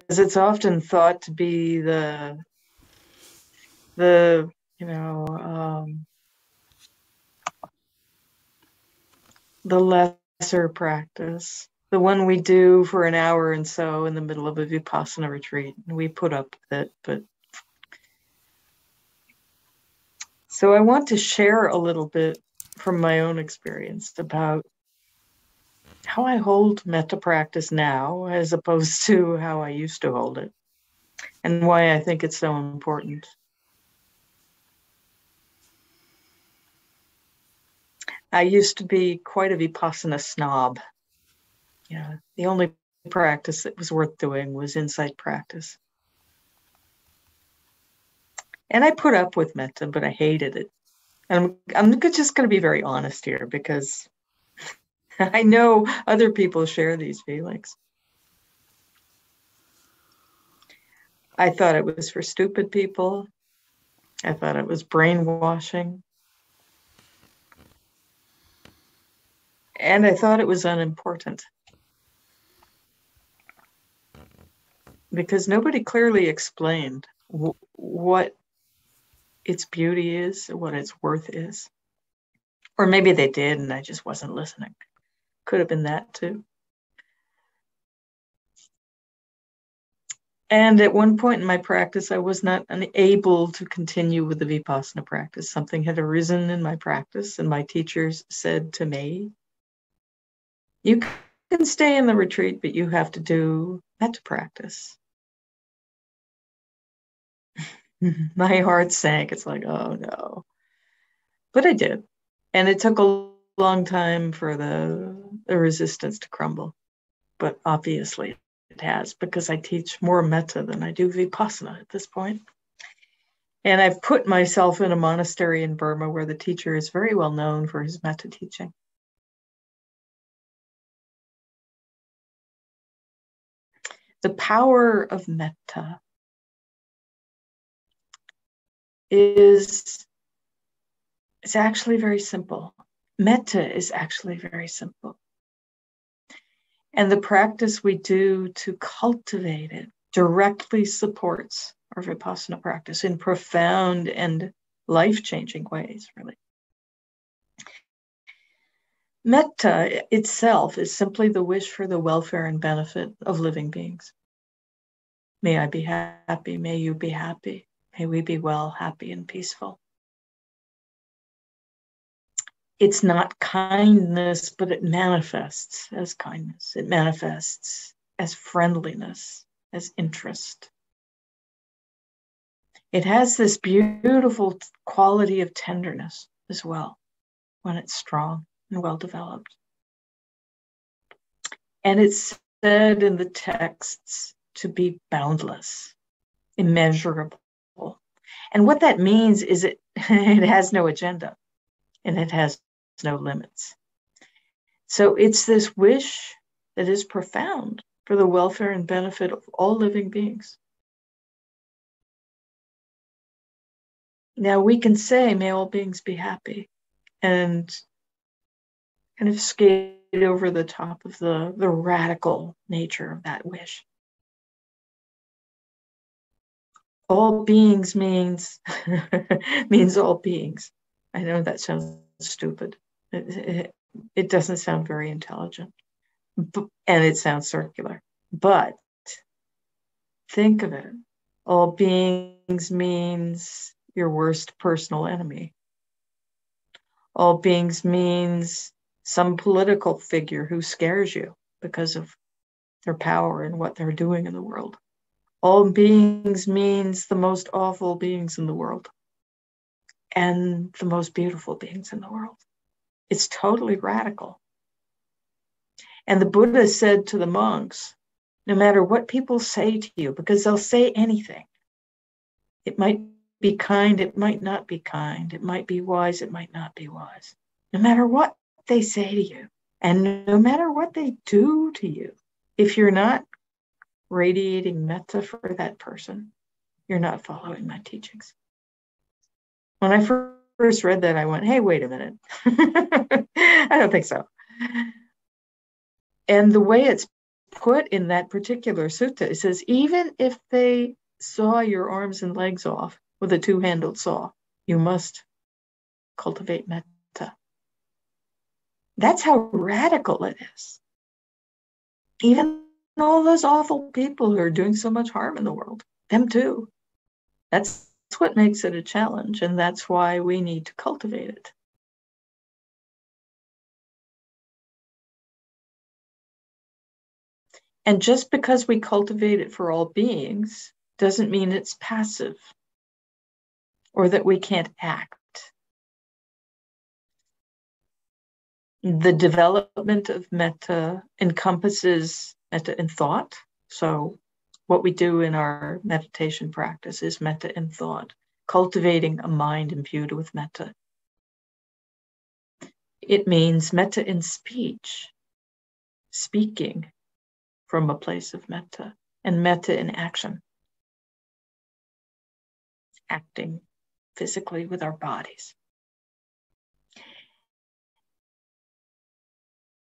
it's often thought to be the lesser practice, the one we do for an hour and so in the middle of a vipassana retreat, and we put up with it. But so I want to share a little bit from my own experience about how I hold metta practice now as opposed to how I used to hold it, and why I think it's so important. I used to be quite a vipassana snob. The only practice that was worth doing was insight practice. And I put up with metta, but I hated it. And I'm just going to be very honest here, because I know other people share these feelings. I thought it was for stupid people. I thought it was brainwashing. And I thought it was unimportant, because nobody clearly explained what its beauty is, what its worth is. Or maybe they did and I just wasn't listening. Could have been that too. And at one point in my practice, I was not unable to continue with the vipassana practice. Something had arisen in my practice, and my teachers said to me, "You can stay in the retreat, but you have to do metta practice." My heart sank. It's like, oh no. But I did. And it took a long time for the resistance to crumble. But obviously it has, because I teach more metta than I do vipassana at this point. And I've put myself in a monastery in Burma where the teacher is very well known for his metta teaching. The power of metta is actually very simple. Metta is actually very simple. And the practice we do to cultivate it directly supports our vipassana practice in profound and life-changing ways, really. Metta itself is simply the wish for the welfare and benefit of living beings. May I be happy, may you be happy, may we be well, happy, and peaceful. It's not kindness, but it manifests as kindness. It manifests as friendliness, as interest. It has this beautiful quality of tenderness as well when it's strong and well developed. And it's said in the texts to be boundless, immeasurable. And what that means is it has no agenda, and it has no limits. So it's this wish that is profound for the welfare and benefit of all living beings. Now we can say, may all beings be happy, and kind of skate over the top of the radical nature of that wish. All beings means all beings. I know that sounds stupid. It doesn't sound very intelligent, and it sounds circular. But think of it. All beings means your worst personal enemy. All beings means some political figure who scares you because of their power and what they're doing in the world. All beings means the most awful beings in the world and the most beautiful beings in the world. It's totally radical. And the Buddha said to the monks, no matter what people say to you, because they'll say anything, it might be kind, it might not be kind, it might be wise, it might not be wise. No matter what they say to you, and no matter what they do to you, if you're not radiating metta for that person, you're not following my teachings. When I first read that, I went, hey, wait a minute. I don't think so. And the way it's put in that particular sutta. It says, even if they saw your arms and legs off with a two-handled saw, you must cultivate metta. That's how radical it is. Even all those awful people who are doing so much harm in the world, them too. That's what makes it a challenge, and that's why we need to cultivate it. And just because we cultivate it for all beings doesn't mean it's passive or that we can't act. The development of metta encompasses metta in thought. So what we do in our meditation practice is metta in thought, cultivating a mind imbued with metta. It means metta in speech, speaking from a place of metta, and metta in action, acting physically with our bodies.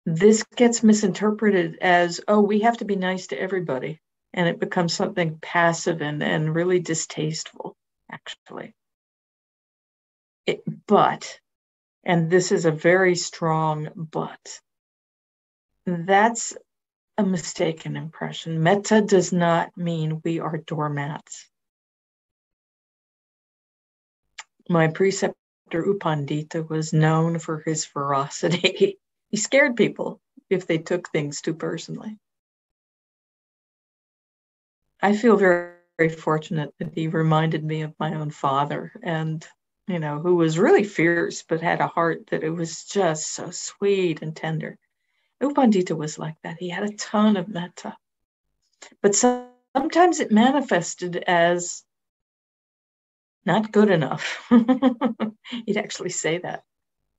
This gets misinterpreted as, oh, we have to be nice to everybody. And it becomes something passive and really distasteful, actually. But, and this is a very strong but, that's a mistaken impression. Metta does not mean we are doormats. My preceptor U Pandita was known for his ferocity. He scared people if they took things too personally. I feel very, very fortunate that he reminded me of my own father, and who was really fierce but had a heart that it was just so sweet and tender. U Pandita was like that. He had a ton of metta. But sometimes it manifested as not good enough. He'd actually say that.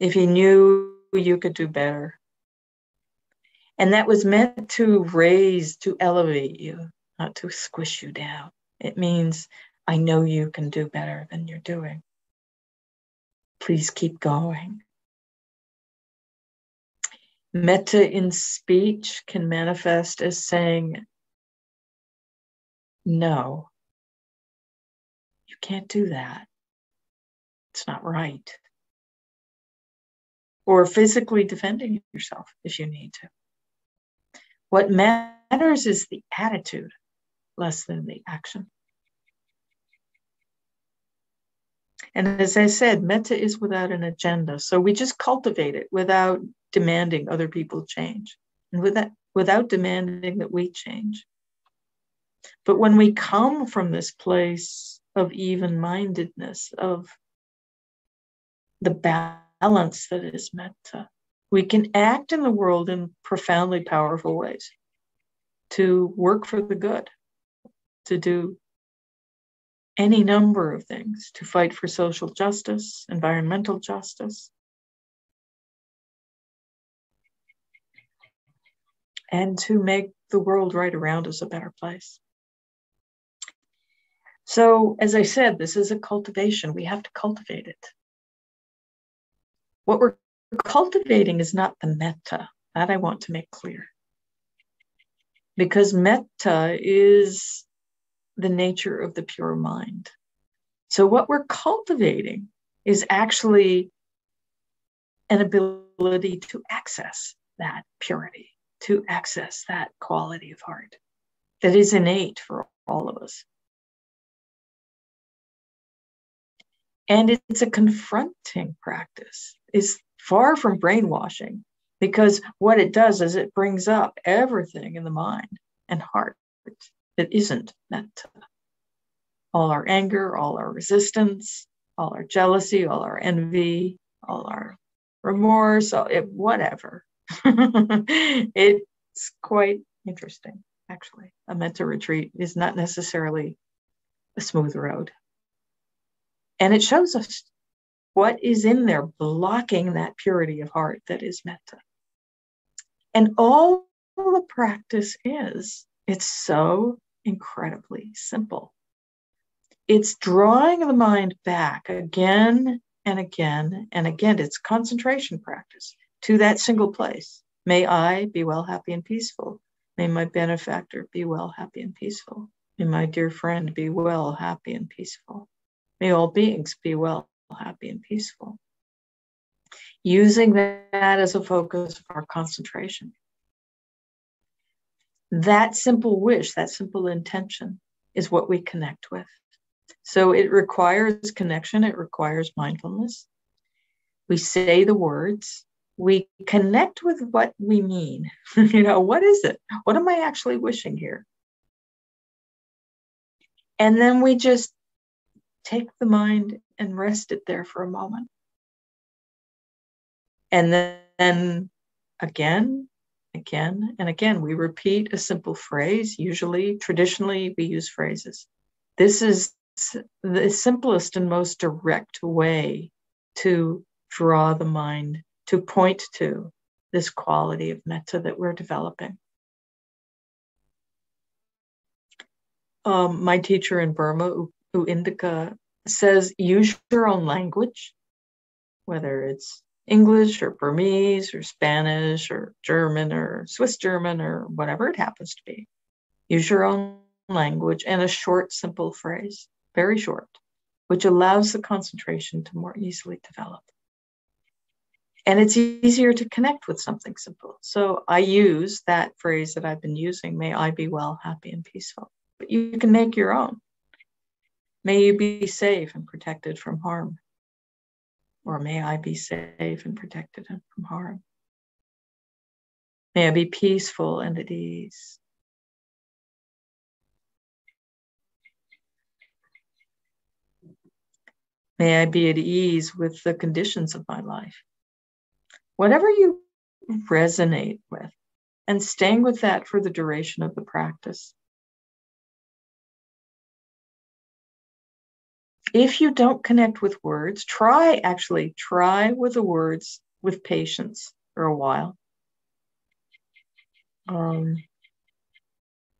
If he knew you could do better. And that was meant to raise, to elevate you, not to squish you down. It means, I know you can do better than you're doing. Please keep going. Metta in speech can manifest as saying, no, you can't do that. It's not right. Or physically defending yourself if you need to. What matters is the attitude, less than the action. And as I said, metta is without an agenda. So we just cultivate it without demanding other people change, and without demanding that we change. But when we come from this place of even-mindedness, of the balance that is metta, we can act in the world in profoundly powerful ways to work for the good, to do any number of things, to fight for social justice, environmental justice, and to make the world right around us a better place. So, as I said, this is a cultivation. We have to cultivate it. What we're cultivating is not the metta. That I want to make clear. Because metta is the nature of the pure mind. So what we're cultivating is actually an ability to access that purity, to access that quality of heart that is innate for all of us. And it's a confronting practice. It's far from brainwashing, because what it does is it brings up everything in the mind and heart that isn't metta. All our anger, all our resistance, all our jealousy, all our envy, all our remorse, whatever. It's quite interesting, actually. A metta retreat is not necessarily a smooth road. And it shows us what is in there blocking that purity of heart that is metta. And all the practice is, it's so incredibly simple. It's drawing the mind back again and again and again. It's concentration practice to that single place. May I be well, happy, and peaceful. May my benefactor be well, happy, and peaceful. May my dear friend be well, happy, and peaceful. May all beings be well, happy, and peaceful. Using that as a focus of our concentration. That simple wish, that simple intention is what we connect with. So it requires connection, it requires mindfulness. We say the words, we connect with what we mean. What is it? What am I actually wishing here? And then we just take the mind and rest it there for a moment. And then again, and again, we repeat a simple phrase. Usually, traditionally, we use phrases. This is the simplest and most direct way to draw the mind to point to this quality of metta that we're developing. My teacher in Burma, U Pandita, says, use your own language, whether it's English or Burmese or Spanish or German or Swiss German or whatever it happens to be. Use your own language and a short, simple phrase, very short, which allows the concentration to more easily develop. And it's easier to connect with something simple. So I use that phrase that I've been using, may I be well, happy, and peaceful. But you can make your own. May you be safe and protected from harm. Or may I be safe and protected from harm. May I be peaceful and at ease. May I be at ease with the conditions of my life. Whatever you resonate with, and staying with that for the duration of the practice. If you don't connect with words, try with the words with patience for a while.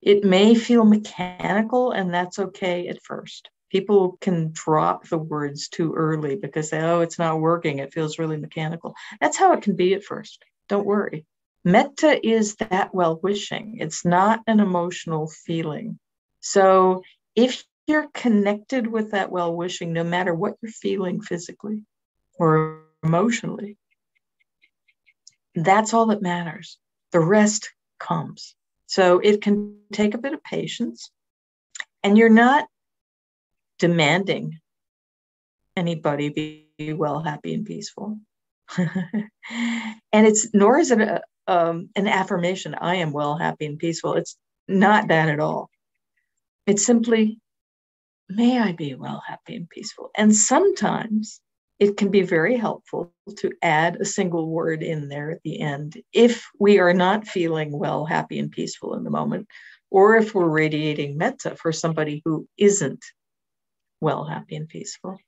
It may feel mechanical, and that's okay at first. People can drop the words too early because it's not working. It feels really mechanical. That's how it can be at first. Don't worry. Metta is that well-wishing. It's not an emotional feeling. So if you're connected with that well-wishing, no matter what you're feeling physically or emotionally, that's all that matters. The rest comes. So it can take a bit of patience, and you're not demanding anybody be well, happy, and peaceful. And nor is it an affirmation, I am well, happy, and peaceful. It's not that at all. It's simply, may I be well, happy, and peaceful. And sometimes it can be very helpful to add a single word in there at the end if we are not feeling well, happy, and peaceful in the moment, or if we're radiating metta for somebody who isn't well, happy, and peaceful.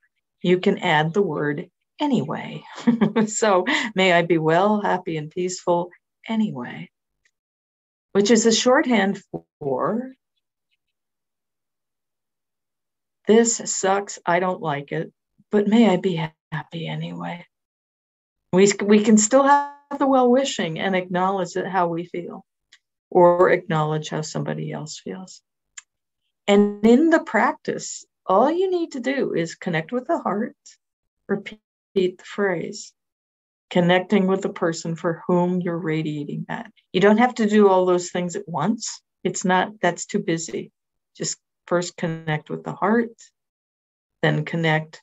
You can add the word anyway. So may I be well, happy, and peaceful anyway, which is a shorthand for this sucks, I don't like it, but may I be happy anyway. We can still have the well-wishing and acknowledge how we feel, or acknowledge how somebody else feels. And in the practice, all you need to do is connect with the heart, repeat the phrase, connecting with the person for whom you're radiating that. You don't have to do all those things at once. That's too busy. Just first connect with the heart, then connect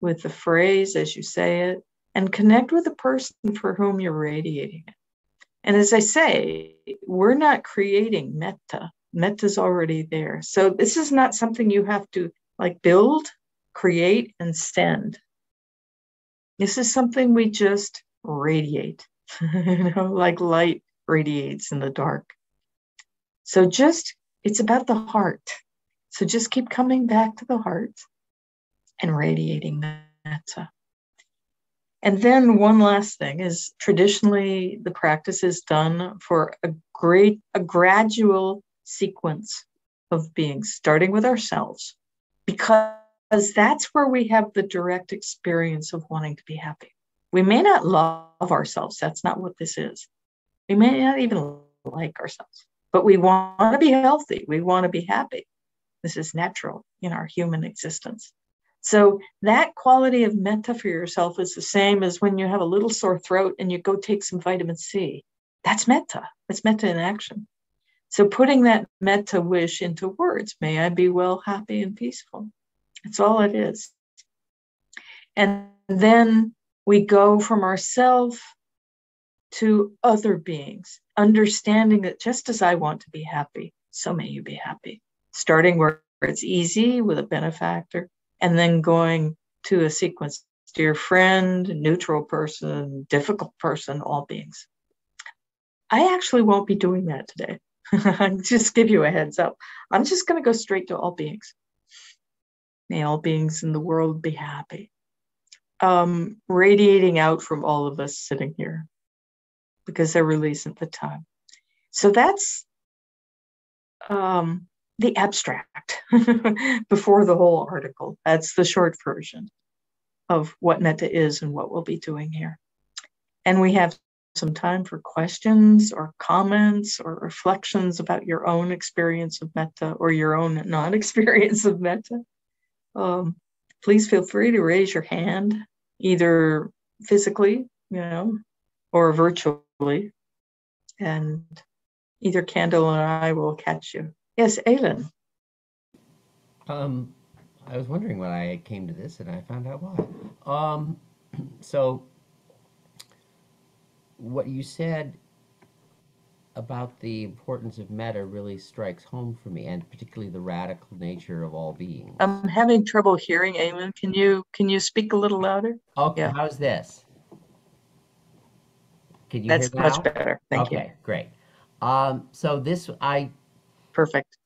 with the phrase as you say it, and connect with the person for whom you're radiating it. And as I say, we're not creating metta. Metta's already there. So this is not something you have to build, create, and send. This is something we just radiate, like light radiates in the dark. So it's about the heart. So just keep coming back to the heart and radiating metta. And then one last thing is, traditionally the practice is done for a gradual sequence of beings, starting with ourselves, because that's where we have the direct experience of wanting to be happy. We may not love ourselves. That's not what this is. We may not even like ourselves, But we want to be healthy. We want to be happy. This is natural in our human existence. So that quality of metta for yourself is the same as when you have a little sore throat and you go take some vitamin C. That's metta. That's metta in action. So putting that metta wish into words, may I be well, happy, and peaceful. That's all it is. And then we go from ourselves to other beings, understanding that just as I want to be happy, so may you be happy. Starting where it's easy with a benefactor, and then going to a sequence, dear friend, neutral person, difficult person, all beings. I actually won't be doing that today. Just give you a heads up. I'm just going to go straight to all beings. May all beings in the world be happy. Radiating out from all of us sitting here, because there really isn't the time. So that's the abstract before the whole article. That's the short version of what metta is and what we'll be doing here. And we have some time for questions or comments or reflections about your own experience of metta or your own non-experience of metta. Please feel free to raise your hand, either physically, or virtually, and either Candle or I will catch you. Yes, Aylin. I was wondering when I came to this, and I found out why. So, what you said about the importance of metta really strikes home for me, and particularly the radical nature of all beings. I'm having trouble hearing, Aylin. Can you speak a little louder? Okay, yeah. How's this? Can you That's hear now? Much better. Thank you. Okay, great. So this, Perfect.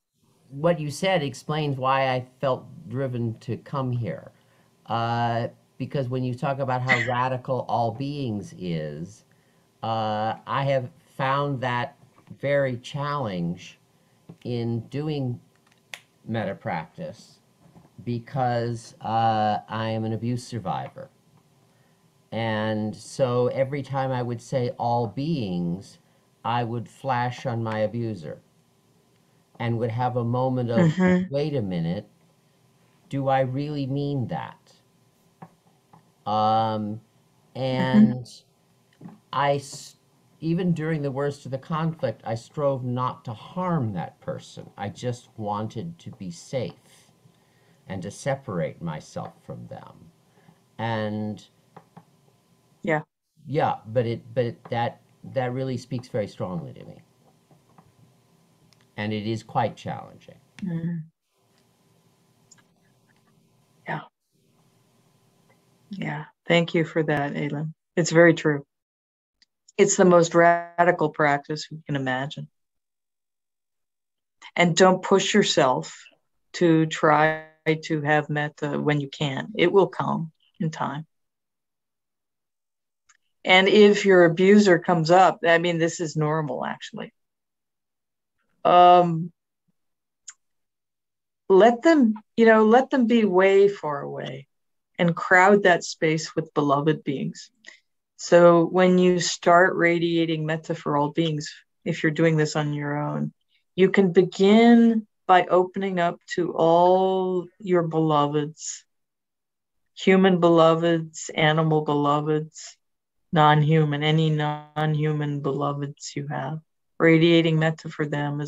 What you said explains why I felt driven to come here. Because when you talk about how radical all beings is, I have found that very challenge in doing metta practice because I am an abuse survivor. And so every time I would say all beings, I would flash on my abuser and would have a moment of, wait a minute, do I really mean that? And even during the worst of the conflict, I strove not to harm that person. I just wanted to be safe and to separate myself from them. And that really speaks very strongly to me. And it is quite challenging. Yeah. Thank you for that, Aylin. It's very true. It's the most radical practice we can imagine. And don't push yourself to try to have metta when you can. It will come in time. And if your abuser comes up, I mean, this is normal, actually. Let them be way far away and crowd that space with beloved beings. So when you start radiating metta for all beings, if you're doing this on your own, you can begin by opening up to all your beloveds, human beloveds, animal beloveds, non-human, any non-human beloveds you have, radiating metta for them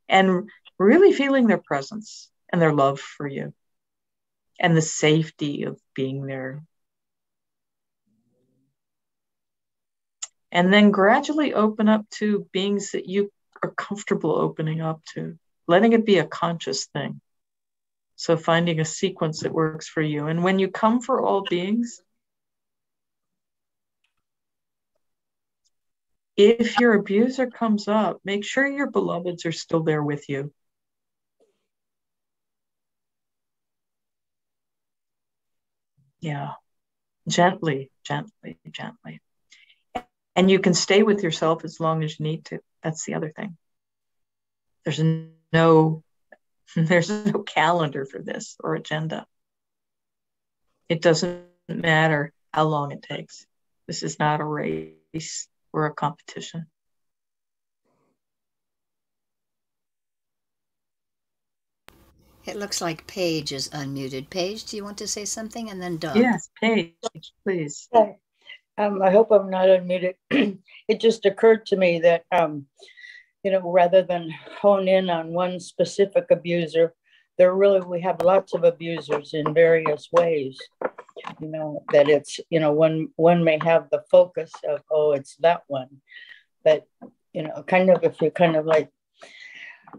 and really feeling their presence and their love for you and the safety of being there. And then gradually open up to beings that you are comfortable opening up to, letting it be a conscious thing. So finding a sequence that works for you. And when you come for all beings, if your abuser comes up, make sure your beloveds are still there with you. Yeah, gently, gently, gently. And you can stay with yourself as long as you need to. That's the other thing. There's no calendar for this or agenda. It doesn't matter how long it takes. This is not a race or a competition. It looks like Paige is unmuted. Paige, do you want to say something? And then Doug. Yes, Paige, please. Hi. I hope I'm not unmuted. It just occurred to me that, rather than hone in on one specific abuser, we have lots of abusers in various ways. That it's, one may have the focus of, oh, it's that one. But, if you're kind of like,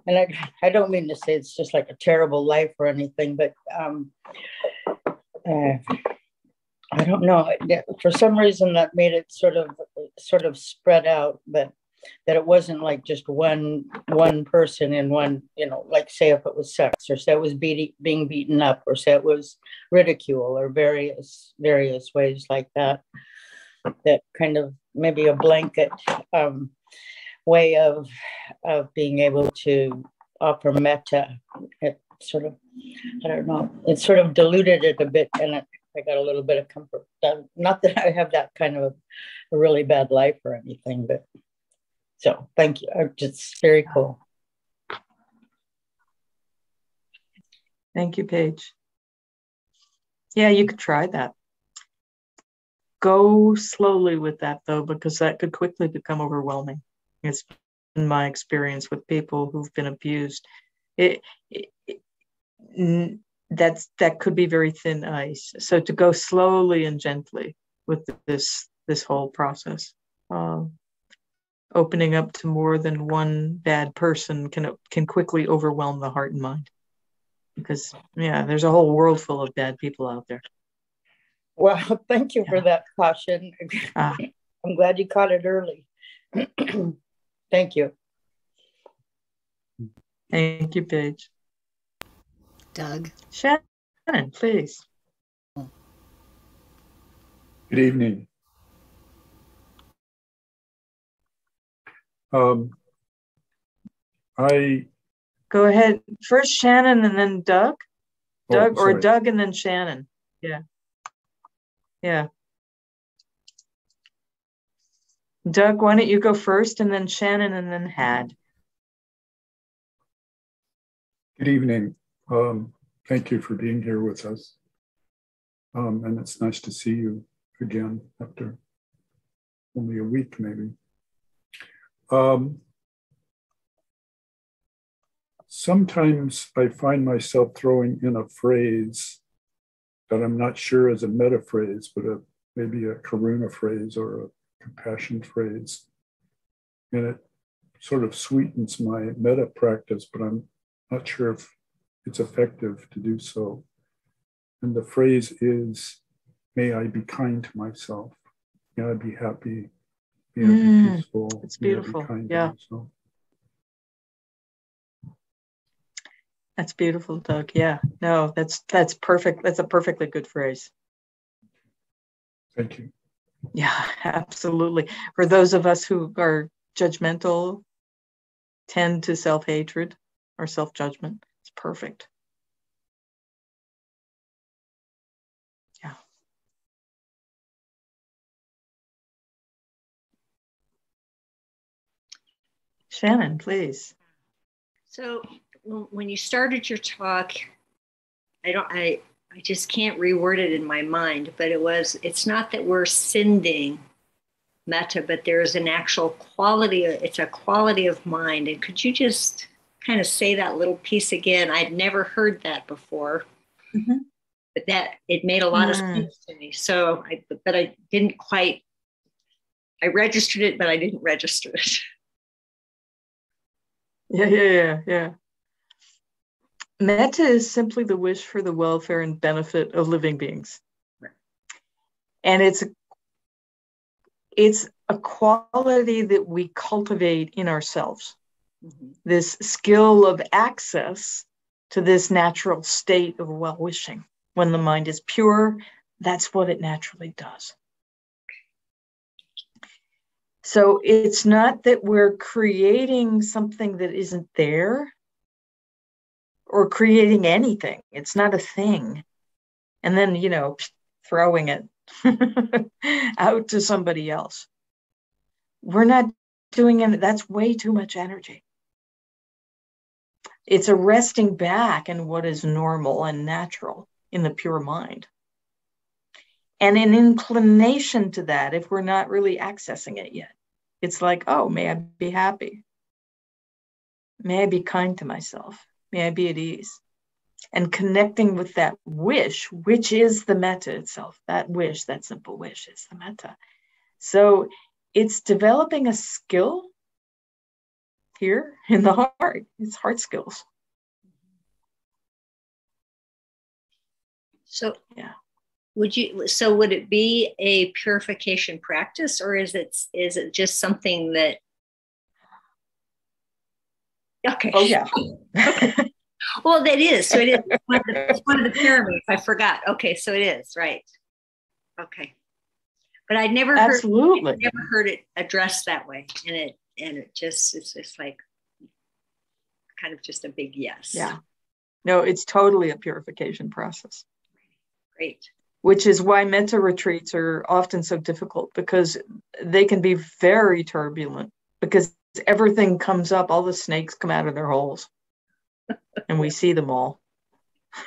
and I don't mean to say it's just like a terrible life or anything, but I don't know. For some reason, that made it sort of spread out, but that it wasn't like just one person in one, like say if it was sex, or say it was being beaten up, or say it was ridicule, or various ways like that. That kind of maybe a blanket way of being able to offer metta. It sort of, I don't know, it sort of diluted it a bit, and I got a little bit of comfort. Not that I have that kind of a really bad life or anything, but so thank you. It's very cool. Thank you, Paige. Yeah, you could try that. Go slowly with that, though, because that could quickly become overwhelming. It's been my experience with people who've been abused. That could be very thin ice. So to go slowly and gently with this whole process, opening up to more than one bad person can quickly overwhelm the heart and mind. Because there's a whole world full of bad people out there. Well, thank you for that caution. I'm glad you caught it early. Thank you. Thank you, Paige. Doug. Shannon, please. Good evening. Go ahead. First Shannon and then Doug. Or Doug and then Shannon. Yeah. Doug, why don't you go first, and then Shannon, and then Had. Good evening. Thank you for being here with us. And it's nice to see you again after only a week, maybe. Sometimes I find myself throwing in a phrase that I'm not sure is a metta phrase, but maybe a karuna phrase or a compassion phrase. And it sort of sweetens my metta practice, but I'm not sure if it's effective to do so. And the phrase is, may I be kind to myself. May I be happy. May I be peaceful. It's beautiful. May I be kind to myself. That's beautiful, Doug. Yeah, no, that's perfect. That's a perfectly good phrase. Thank you. Yeah, absolutely. For those of us who are judgmental, tend to self-hatred or self-judgment, it's perfect. Yeah. Shannon, please. So when you started your talk, I just can't reword it in my mind, but it's not that we're sending metta, but there is an actual quality, it's a quality of mind. And could you just kind of say that little piece again? I'd never heard that before, but that it made a lot of sense to me. So, I didn't quite, I registered it, but I didn't register it. Yeah. Metta is simply the wish for the welfare and benefit of living beings. Right. And it's a quality that we cultivate in ourselves. This skill of access to this natural state of well-wishing. When the mind is pure, that's what it naturally does. So it's not that we're creating something that isn't there, or creating anything. It's not a thing. And then, throwing it out to somebody else. We're not doing it. That's way too much energy. It's a resting back in what is normal and natural in the pure mind. And an inclination to that, if we're not really accessing it yet. It's like, oh, may I be happy? May I be kind to myself? May I be at ease? And connecting with that wish, which is the metta itself. That wish, that simple wish is the metta. So it's developing a skill here in the heart. It's heart skills. So yeah. Would it be a purification practice, or is it just something that? Okay. Oh yeah. Okay. Well, that is. So it is. It's one of the pyramids. I forgot. Okay, so it is, right. Okay. But I'd never heard it addressed that way. And it's just like kind of just a big yes. Yeah. No, it's totally a purification process. Great. Which is why metta retreats are often so difficult, because they can be very turbulent, because everything comes up, all the snakes come out of their holes and we see them all.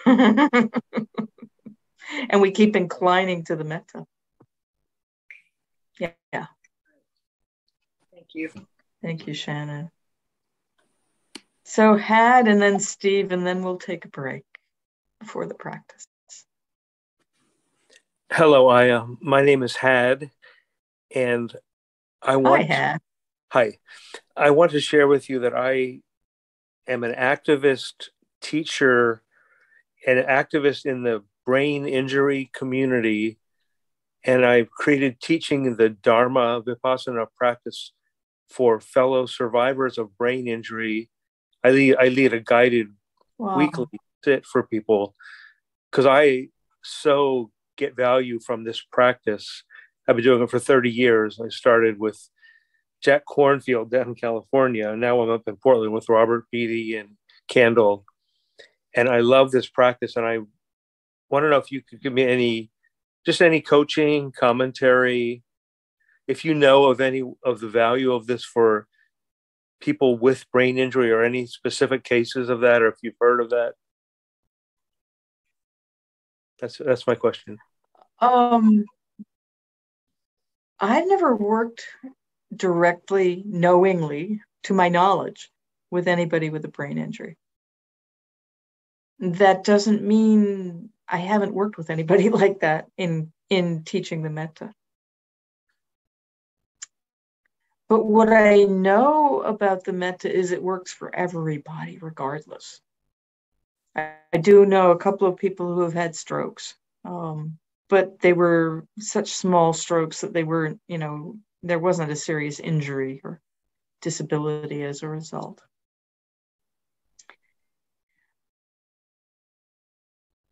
And we keep inclining to the metta. Yeah. Thank you. Thank you, Shannon. So Had, and then Steve, and then we'll take a break before the practice. Hello, Ayya. My name is Had, and I want to share with you that I am an activist teacher, an activist in the brain injury community, and I've created teaching the Dharma Vipassana practice for fellow survivors of brain injury. I lead a guided weekly sit for people, because I so get value from this practice. I've been doing it for 30 years. I started with Jack Cornfield down in California, and now I'm up in Portland with Robert Beatty and Candle. And I love this practice, and I want to know if you could give me any coaching, commentary, if you know of any of the value of this for people with brain injury, or any specific cases of that, or if you've heard of that. That's my question. I've never worked directly, knowingly, to my knowledge, with anybody with a brain injury. That doesn't mean I haven't worked with anybody like that in teaching the metta. But what I know about the metta is it works for everybody, regardless. I do know a couple of people who have had strokes, but they were such small strokes that they weren't, there wasn't a serious injury or disability as a result.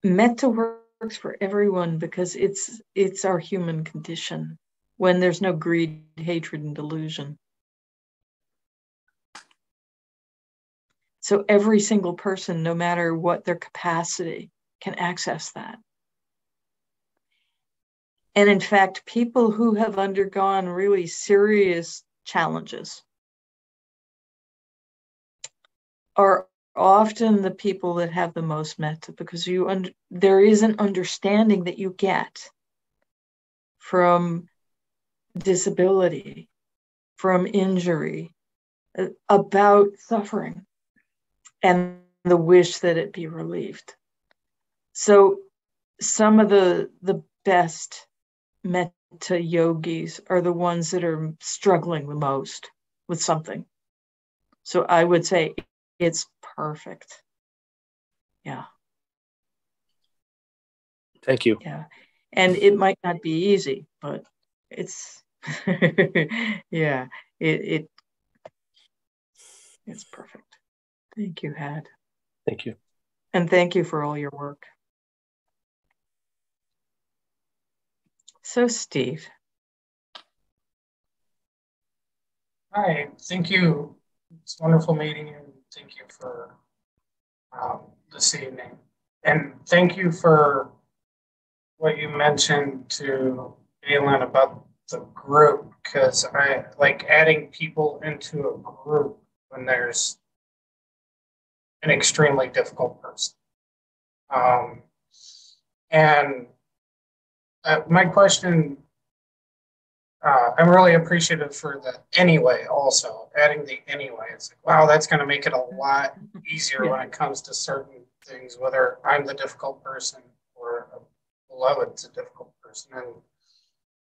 Metta works for everyone because it's our human condition when there's no greed, hatred, and delusion. So every single person, no matter what their capacity, can access that. And in fact, people who have undergone really serious challenges are often the people that have the most metta, because there is an understanding that you get from disability, from injury, about suffering, and the wish that it be relieved. So some of the best metta yogis are the ones that are struggling the most with something. So I would say it's perfect. Yeah. Thank you. Yeah. And it might not be easy, but it's, yeah, it's perfect. Thank you, Had. Thank you. And thank you for all your work. So, Steve. Hi, thank you. It's wonderful meeting you. Thank you for this evening. And thank you for what you mentioned to Galen about the group, because I like adding people into a group when there's an extremely difficult person. And my question, I'm really appreciative for the anyway also, adding the anyway. It's like, wow, that's going to make it a lot easier when it comes to certain things, whether I'm the difficult person or a beloved's a difficult person.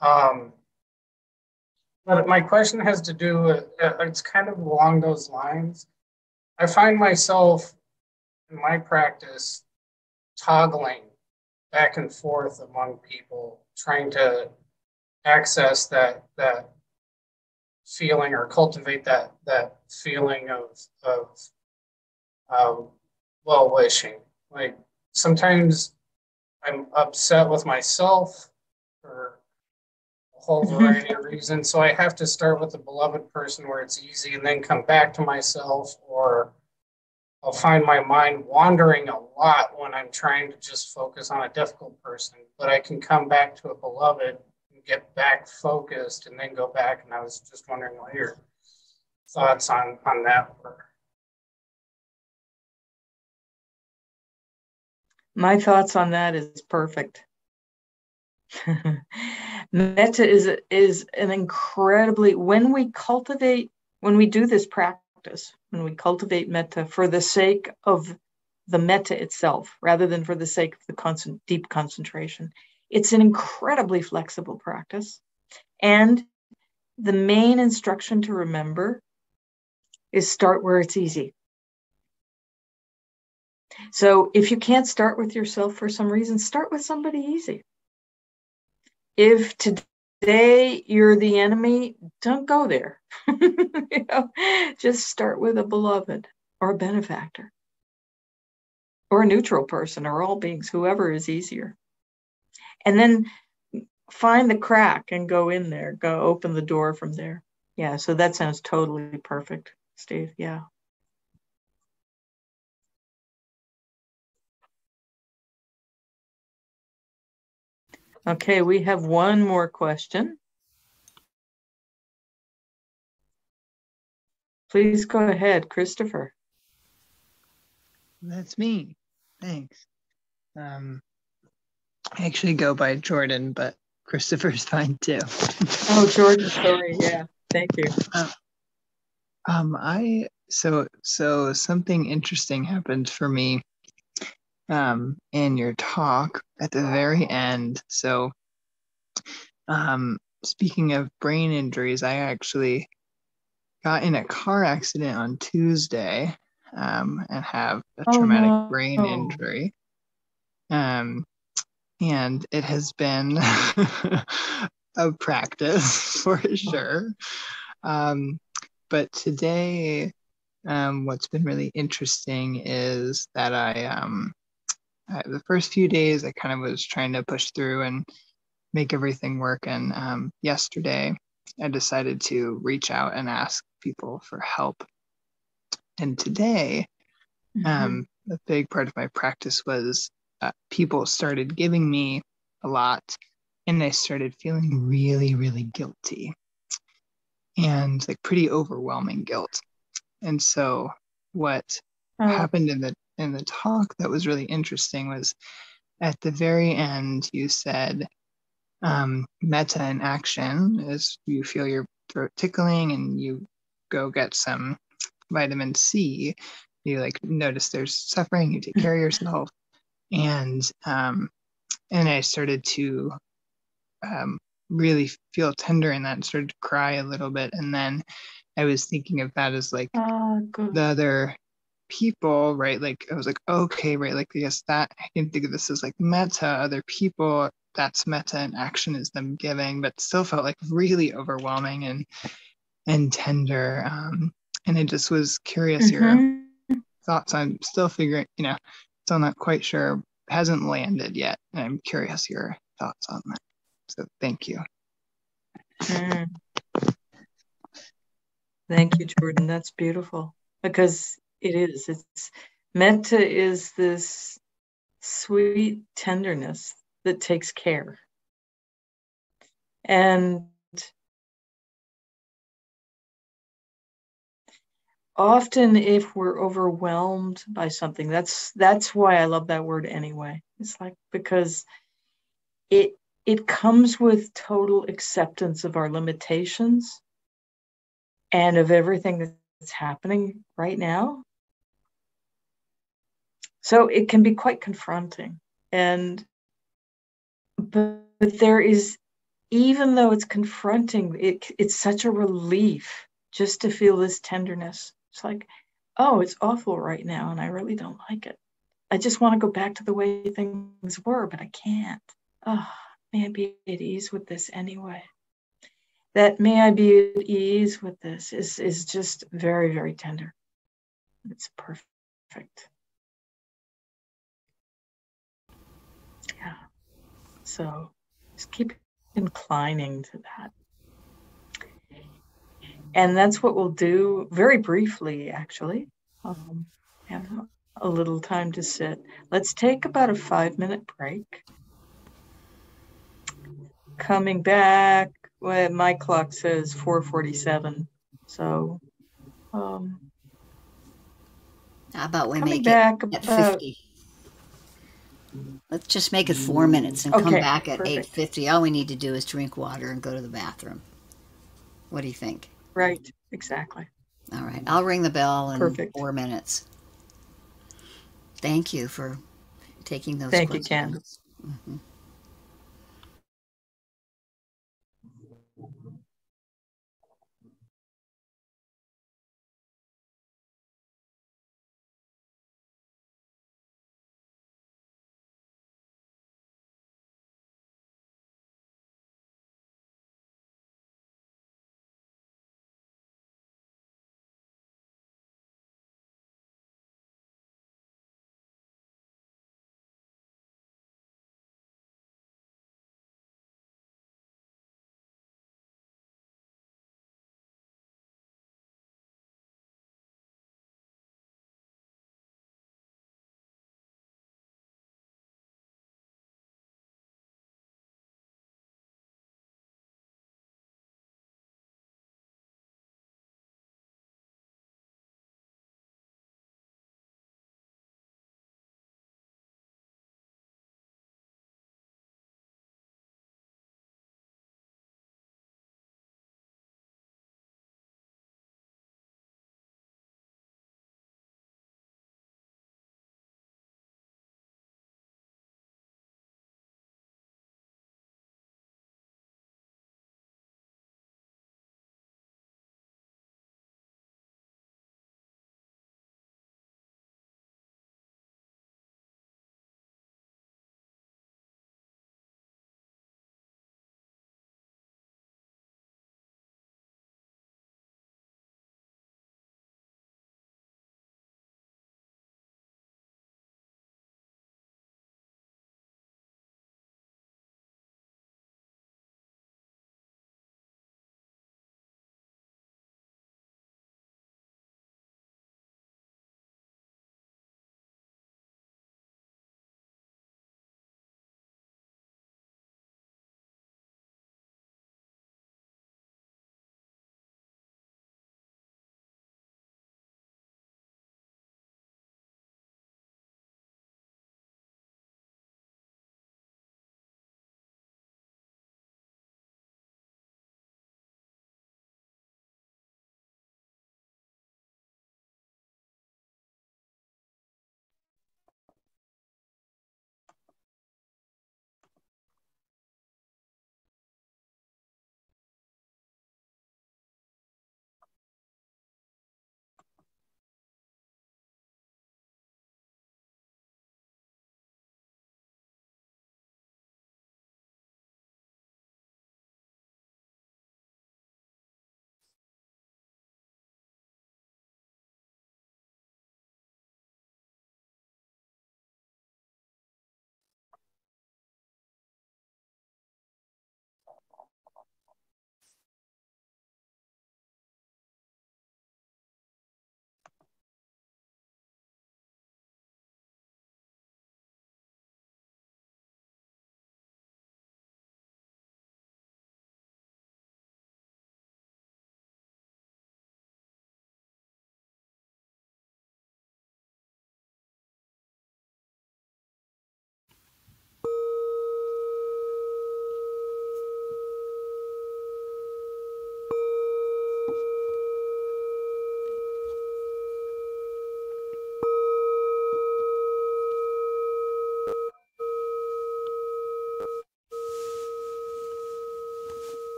And but my question has to do with, it's kind of along those lines. I find myself in my practice toggling back and forth among people, trying to access that feeling or cultivate that feeling of well-wishing. Like sometimes I'm upset with myself for a whole variety of reasons. So I have to start with the beloved person where it's easy and then come back to myself, or I'll find my mind wandering a lot when I'm trying to just focus on a difficult person, but I can come back to a beloved and get back focused and then go back. And I was just wondering what your thoughts on that were. My thoughts on that is perfect. Metta is an incredibly, when we do this practice, when we cultivate metta for the sake of the metta itself, rather than for the sake of the deep concentration, it's an incredibly flexible practice. And the main instruction to remember is start where it's easy. So if you can't start with yourself for some reason, start with somebody easy. If today you're the enemy, don't go there. Just start with a beloved or a benefactor or a neutral person or all beings, whoever is easier. And then find the crack and go in there, go open the door from there. Yeah, so that sounds totally perfect, Steve. Yeah. Okay, we have one more question. Please go ahead, Christopher. That's me. Thanks. I actually go by Jordan, but Christopher's fine too. Oh, Jordan, sorry. Yeah, thank you. So something interesting happened for me in your talk at the very end. So speaking of brain injuries, I actually got in a car accident on Tuesday and have a traumatic brain injury. And it has been a practice for sure. But today, what's been really interesting is that the first few days, I kind of was trying to push through and make everything work. And yesterday, I decided to reach out and ask people for help. And today, a big part of my practice was people started giving me a lot, and I started feeling really, really guilty and like pretty overwhelming guilt. And so what happened in the talk that was really interesting was at the very end, you said, metta in action is you feel your throat tickling and you go get some vitamin C. You like notice there's suffering, you take care of yourself. And I started to really feel tender in that and started to cry a little bit. And then I was thinking of that as like the other people, right? Like I was like, okay, right? Like yes, that I can think of this as like metta, other people, that's metta, and action is them giving, but still felt like really overwhelming and tender. And I just was curious your thoughts. I'm still figuring, still not quite sure, hasn't landed yet. And I'm curious your thoughts on that. So thank you. Thank you, Jordan. That's beautiful because it's metta is this sweet tenderness that takes care. And often if we're overwhelmed by something, that's why I love that word anyway. It's like, because it comes with total acceptance of our limitations and of everything that's happening right now. So it can be quite confronting. But there is, even though it's confronting, it's such a relief just to feel this tenderness. It's like, oh, it's awful right now, and I really don't like it. I just want to go back to the way things were, but I can't. Oh, may I be at ease with this anyway. That may I be at ease with this is just very, very tender. It's perfect. Yeah. So just keep inclining to that. And that's what we'll do very briefly, actually. Have a little time to sit. Let's take about a 5-minute break. Coming back, well, my clock says 4:47. So how about we coming make back it at about 50? Let's just make it 4 minutes and come back at 8:50. All we need to do is drink water and go to the bathroom. What do you think? Right, exactly. All right, I'll ring the bell in Perfect. 4 minutes. Thank you for taking those Thank questions. you, Candace. Mm-hmm.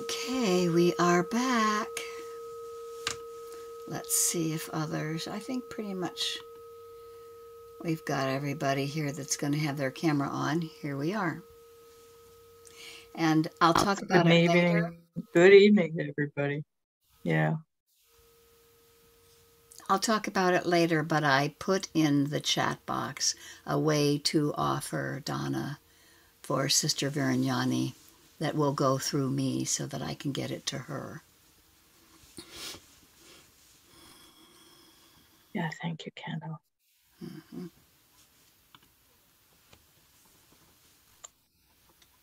Okay, we are back. Let's see if others, I think pretty much we've got everybody here that's going to have their camera on. Here we are. And I'll talk about it later. Good evening, everybody. Yeah. I'll talk about it later, but I put in the chat box a way to offer Donna for Sister Virāñāni that will go through me so that I can get it to her. Yeah, thank you, Kendall. Mm-hmm.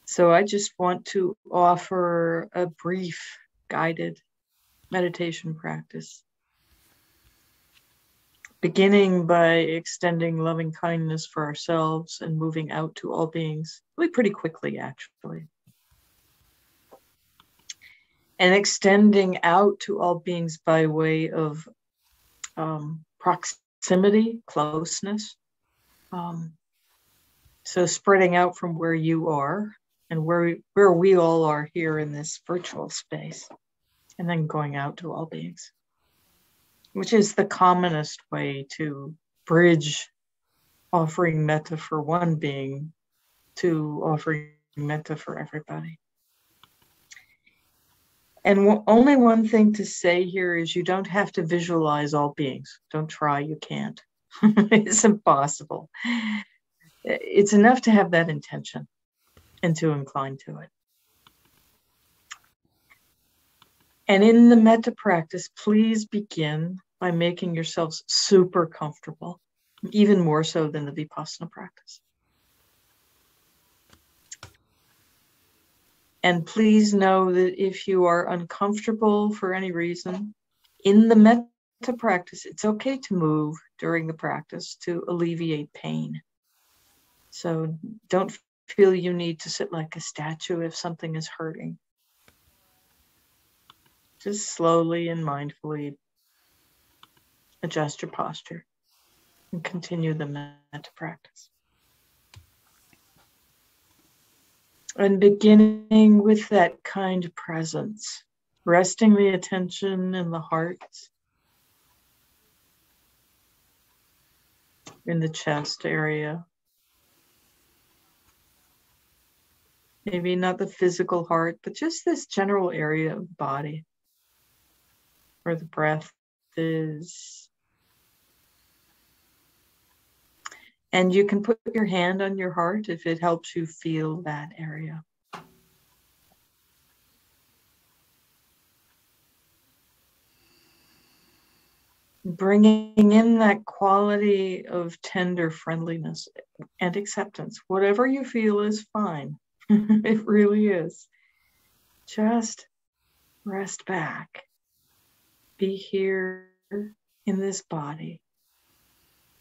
So I just want to offer a brief guided meditation practice, beginning by extending loving kindness for ourselves and moving out to all beings, really pretty quickly, actually. And extending out to all beings by way of proximity, closeness. So spreading out from where you are and where we all are here in this virtual space, and then going out to all beings, which is the commonest way to bridge offering metta for one being to offering metta for everybody. And only one thing to say here is you don't have to visualize all beings. Don't try, you can't. It's impossible. It's enough to have that intention and to incline to it. And in the metta practice, please begin by making yourselves super comfortable, even more so than the vipassana practice. And please know that if you are uncomfortable for any reason, in the metta practice, it's okay to move during the practice to alleviate pain. So don't feel you need to sit like a statue if something is hurting. Just slowly and mindfully adjust your posture and continue the metta practice. And beginning with that kind presence, resting the attention in the heart, in the chest area. Maybe not the physical heart, but just this general area of the body where the breath is. And you can put your hand on your heart if it helps you feel that area. Bringing in that quality of tender friendliness and acceptance. Whatever you feel is fine. It really is. Just rest back. Be here in this body,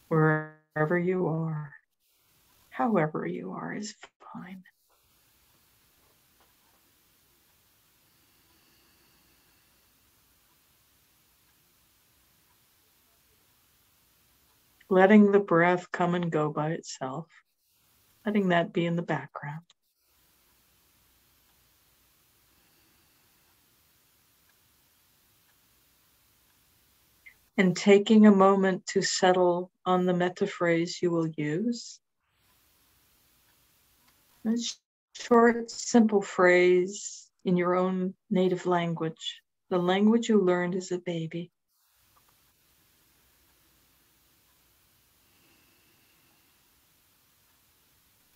wherever you are, however you are is fine. Letting the breath come and go by itself, letting that be in the background. And taking a moment to settle on the metta phrase you will use. A short, simple phrase in your own native language, the language you learned as a baby.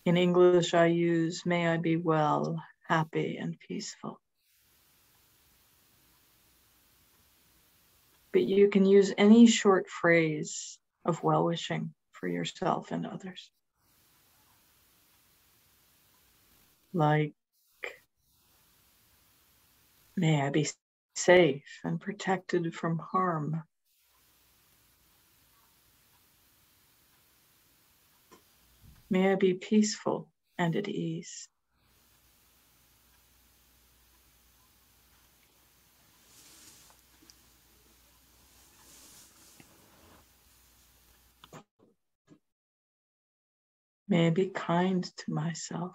In English, I use, may I be well, happy, and peaceful. But you can use any short phrase of well-wishing for yourself and others. Like, may I be safe and protected from harm. May I be peaceful and at ease. May I be kind to myself.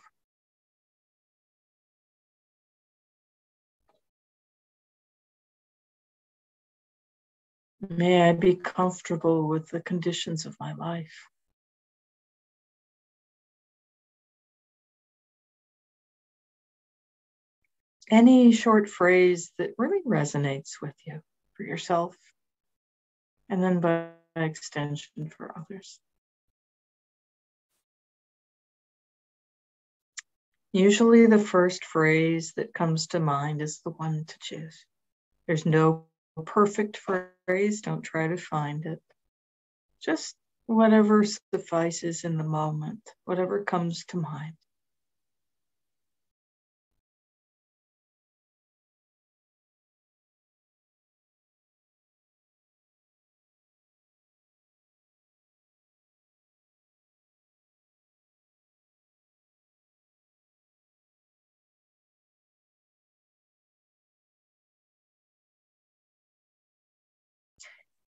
May I be comfortable with the conditions of my life. Any short phrase that really resonates with you for yourself, and then by extension for others. Usually the first phrase that comes to mind is the one to choose. There's no perfect phrase, don't try to find it. Just whatever suffices in the moment, whatever comes to mind.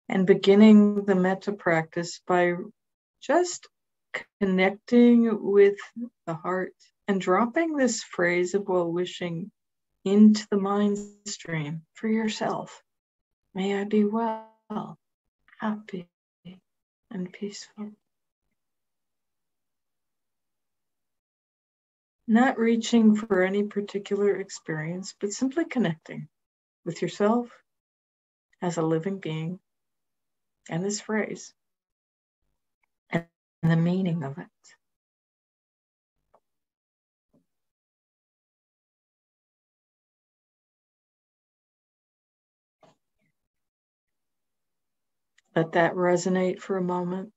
And beginning the metta practice by just connecting with the heart and dropping this phrase of well-wishing into the mind stream for yourself. May I be well, happy, and peaceful. Not reaching for any particular experience, but simply connecting with yourself as a living being and this phrase and the meaning of it. Let that resonate for a moment.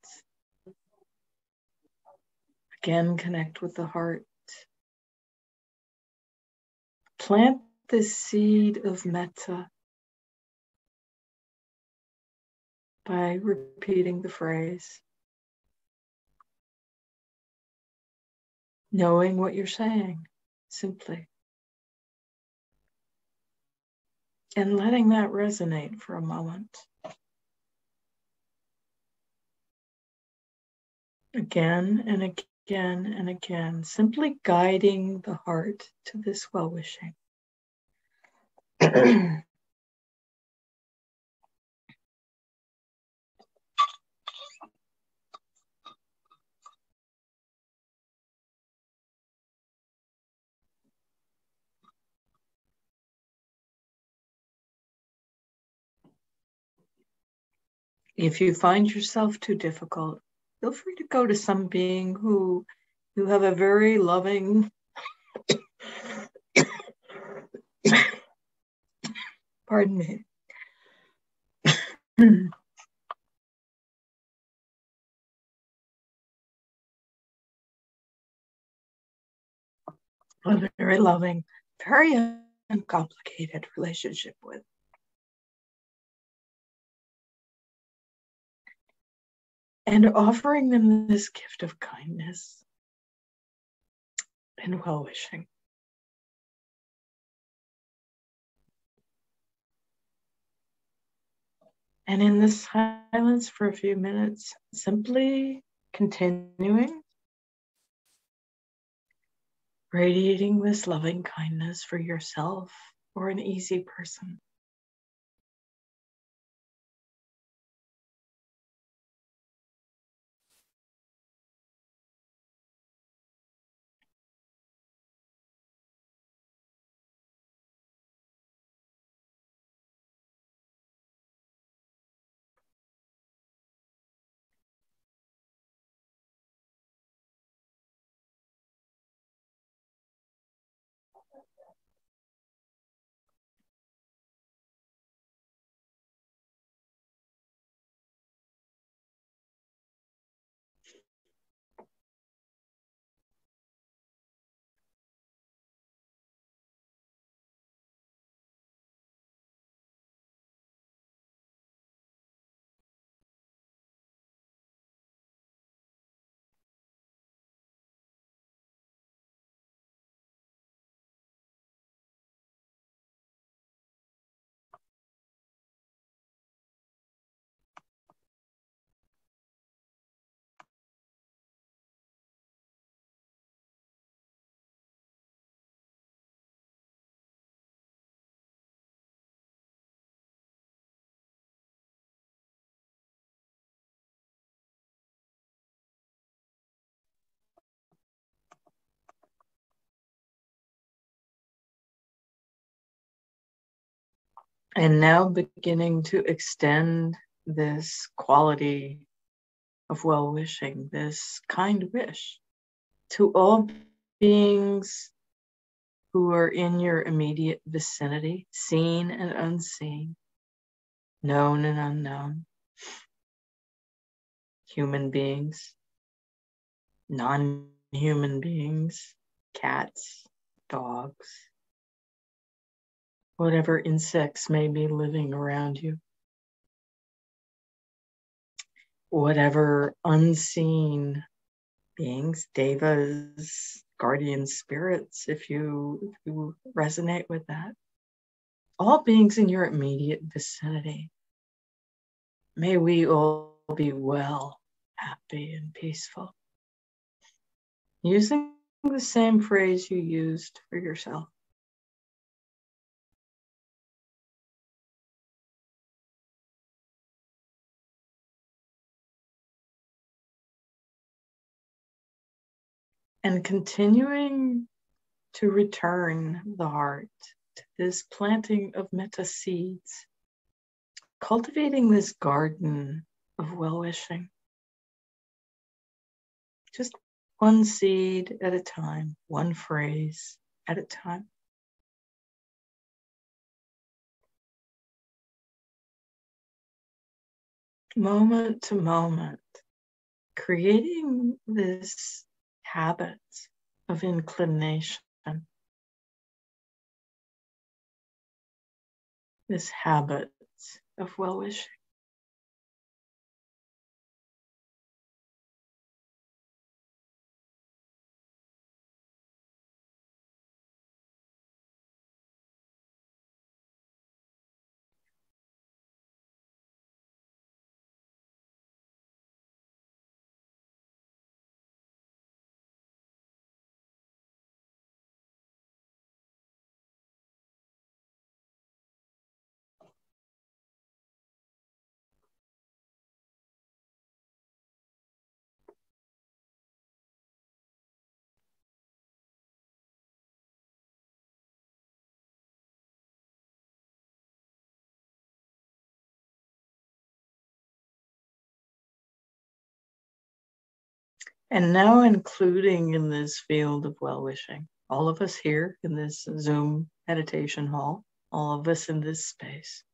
Again, connect with the heart. Plant this seed of metta by repeating the phrase, knowing what you're saying, simply. And letting that resonate for a moment. Again and again and again, simply guiding the heart to this well-wishing. If you find yourself too difficult, feel free to go to some being who you have a very loving, pardon me, a very loving, very uncomplicated relationship with. And offering them this gift of kindness and well-wishing. And in the silence for a few minutes, simply continuing, radiating this loving kindness for yourself or an easy person. And now beginning to extend this quality of well-wishing, this kind wish, to all beings who are in your immediate vicinity, seen and unseen, known and unknown, human beings, non-human beings, cats, dogs, whatever insects may be living around you, whatever unseen beings, devas, guardian spirits, if you resonate with that. All beings in your immediate vicinity. May we all be well, happy, and peaceful. Using the same phrase you used for yourself. And continuing to return the heart to this planting of metta seeds, cultivating this garden of well-wishing. Just one seed at a time, one phrase at a time. Moment to moment, creating this habit of inclination, this habit of well-wishing. And now including in this field of well-wishing, all of us here in this Zoom meditation hall, all of us in this space.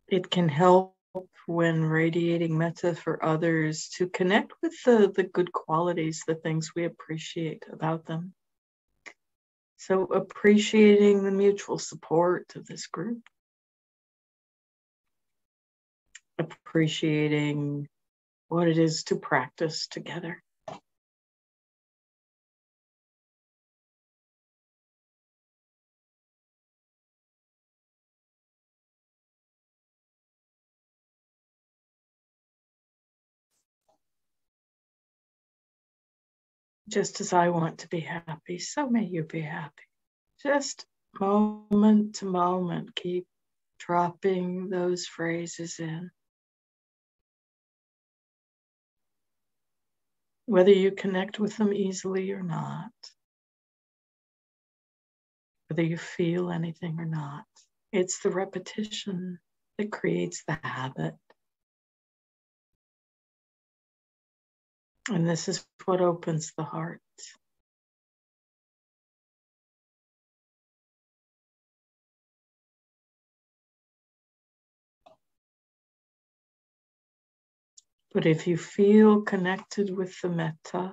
It can help when radiating metta for others to connect with the good qualities, the things we appreciate about them. So appreciating the mutual support of this group, appreciating what it is to practice together. Just as I want to be happy, so may you be happy. Just moment to moment, keep dropping those phrases in. Whether you connect with them easily or not, whether you feel anything or not, it's the repetition that creates the habit. And this is what opens the heart. But if you feel connected with the metta,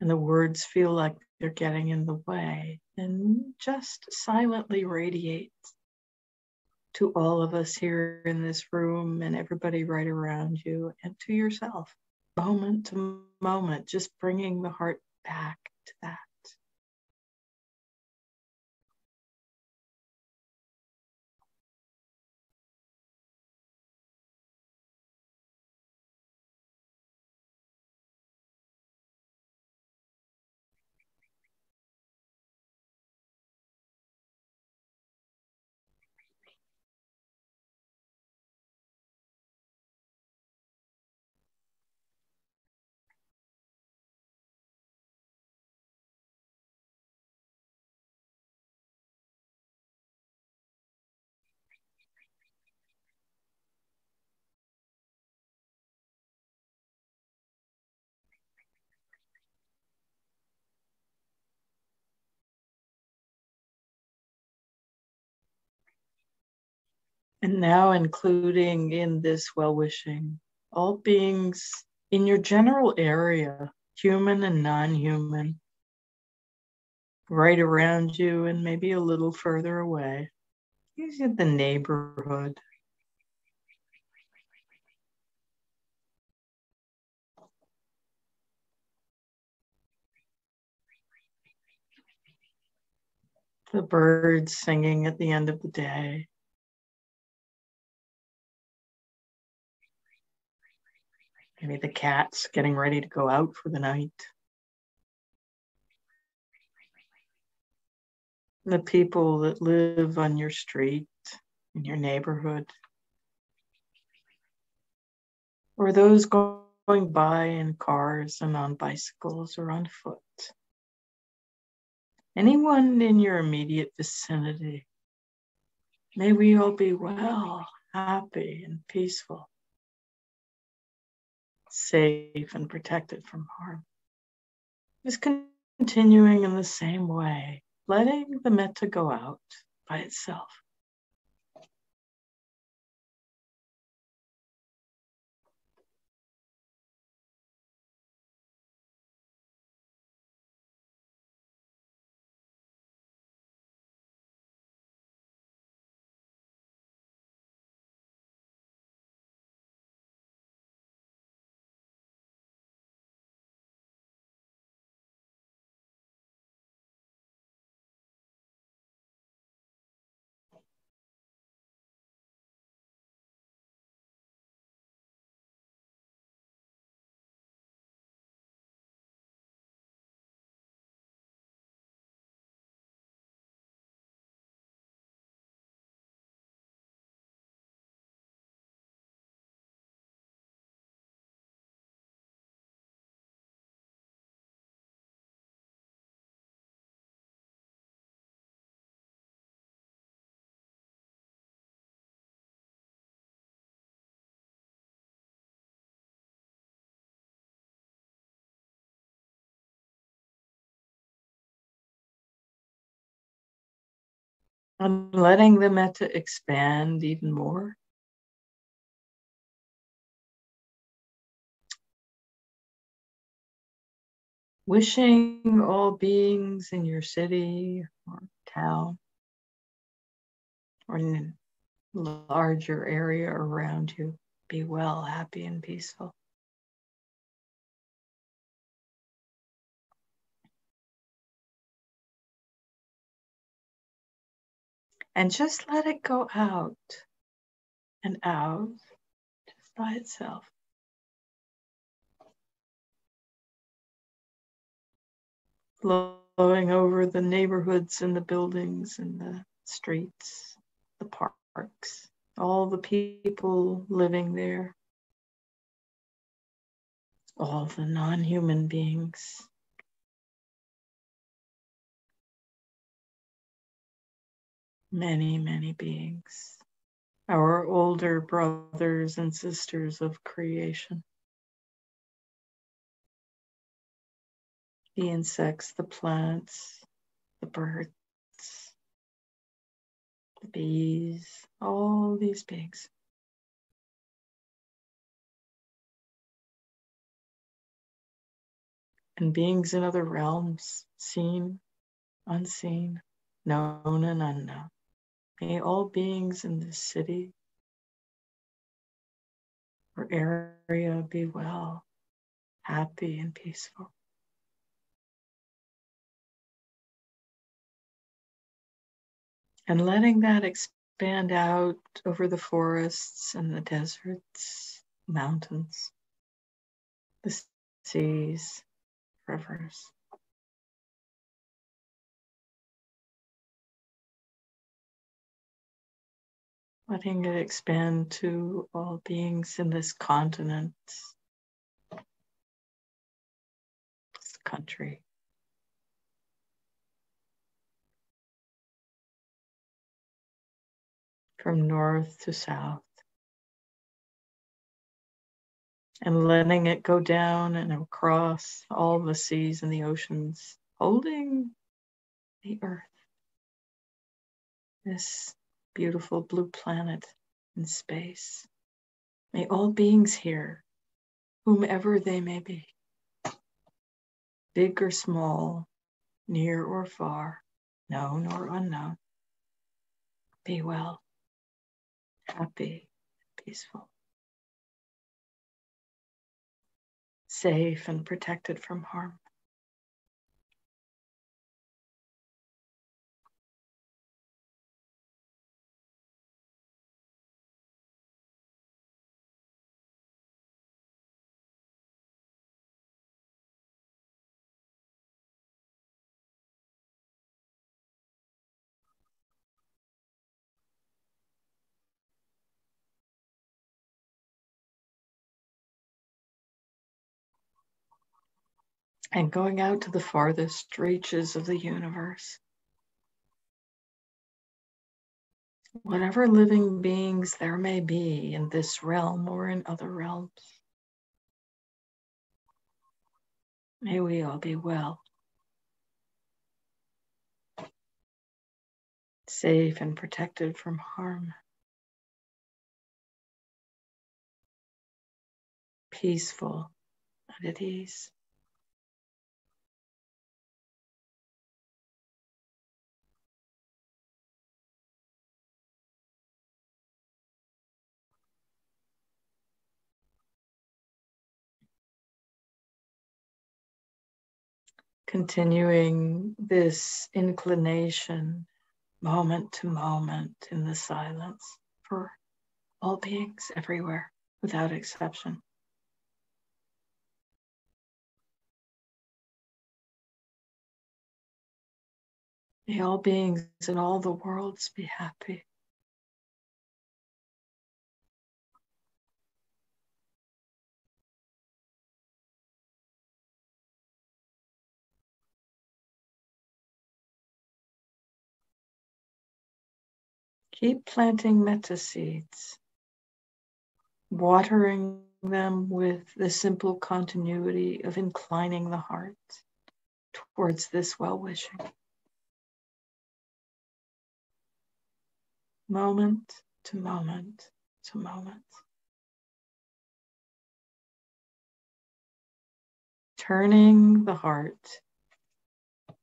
and the words feel like they're getting in the way, then just silently radiate to all of us here in this room and everybody right around you and to yourself, moment to moment, just bringing the heart back to that. And now including in this well-wishing, all beings in your general area, human and non-human, right around you and maybe a little further away. Usually the neighborhood. The birds singing at the end of the day. Maybe the cats getting ready to go out for the night. The people that live on your street, in your neighborhood. Or those going by in cars and on bicycles or on foot. Anyone in your immediate vicinity. May we all be well, happy, and peaceful. Safe and protected from harm. Just continuing in the same way, letting the metta go out by itself. And letting the metta expand even more. Wishing all beings in your city or town or in a larger area around you be well, happy, and peaceful. And just let it go out and out just by itself. Flowing over the neighborhoods and the buildings and the streets, the parks, all the people living there, all the non-human beings. Many, many beings. Our older brothers and sisters of creation. The insects, the plants, the birds, the bees, all these beings. And beings in other realms, seen, unseen, known and unknown. May all beings in this city or area be well, happy, and peaceful. And letting that expand out over the forests and the deserts, mountains, the seas, rivers. Letting it expand to all beings in this continent, this country. From north to south. And letting it go down and across all the seas and the oceans, holding the earth, this beautiful blue planet in space. May all beings here, whomever they may be, big or small, near or far, known or unknown, be well, happy, peaceful, safe and protected from harm. And going out to the farthest reaches of the universe. Whatever living beings there may be in this realm or in other realms, may we all be well, safe and protected from harm, peaceful and at ease. Continuing this inclination moment to moment in the silence for all beings everywhere without exception. May all beings in all the worlds be happy. Keep planting metta seeds, watering them with the simple continuity of inclining the heart towards this well-wishing. Moment to moment to moment. Turning the heart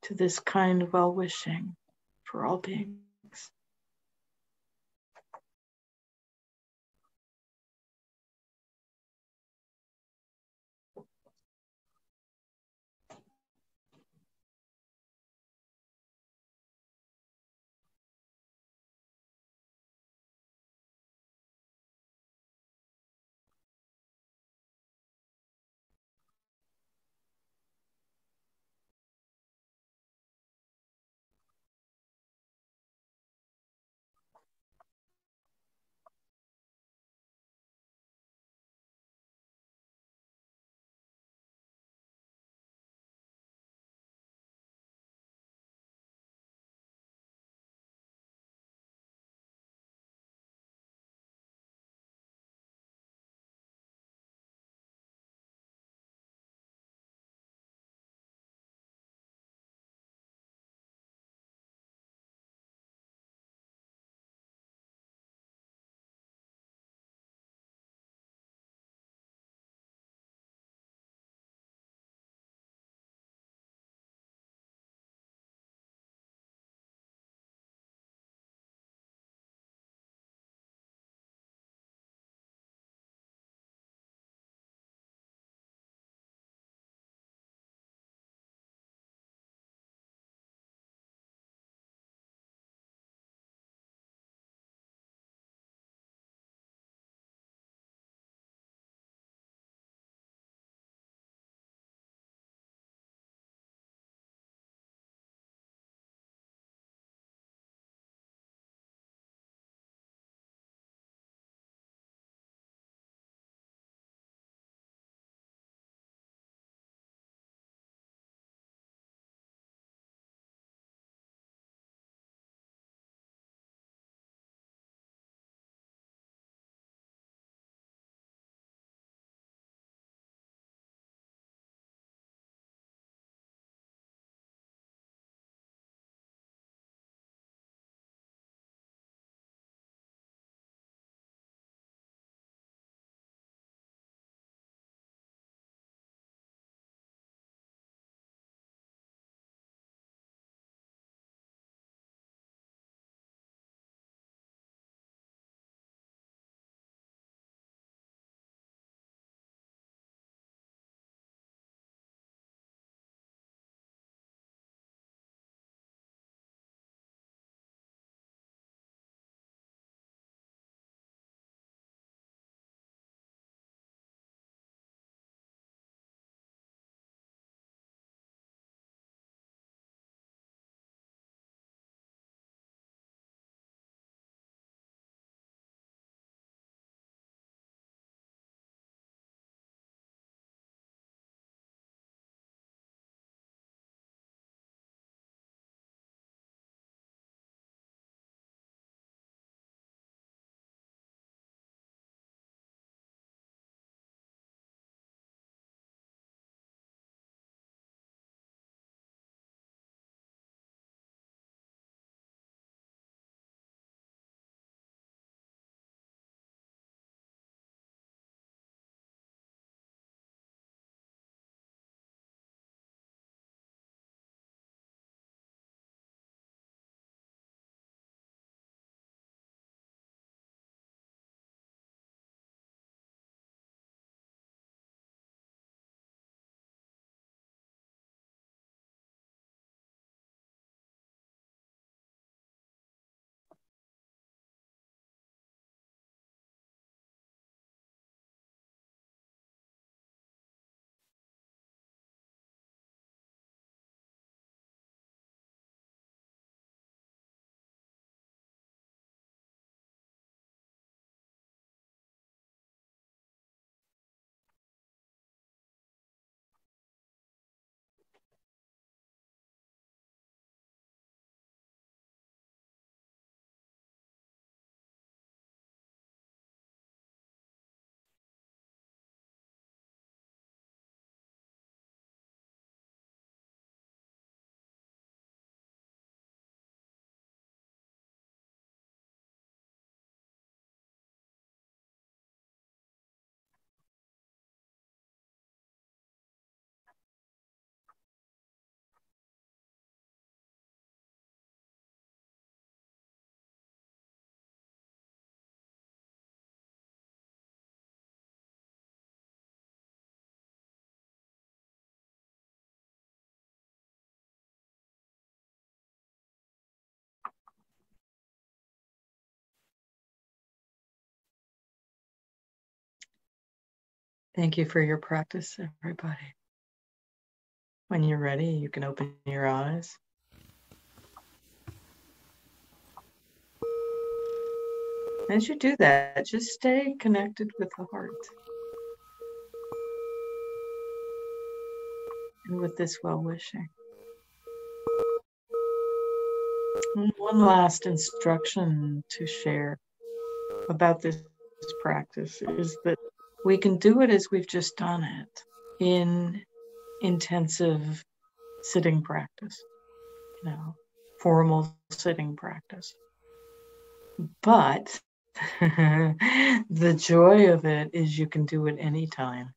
to this kind well-wishing for all beings. Thank you for your practice, everybody. When you're ready, you can open your eyes. As you do that, just stay connected with the heart and with this well-wishing. And one last instruction to share about this practice is that we can do it as we've just done it in intensive sitting practice, formal sitting practice. But the joy of it is you can do it anytime.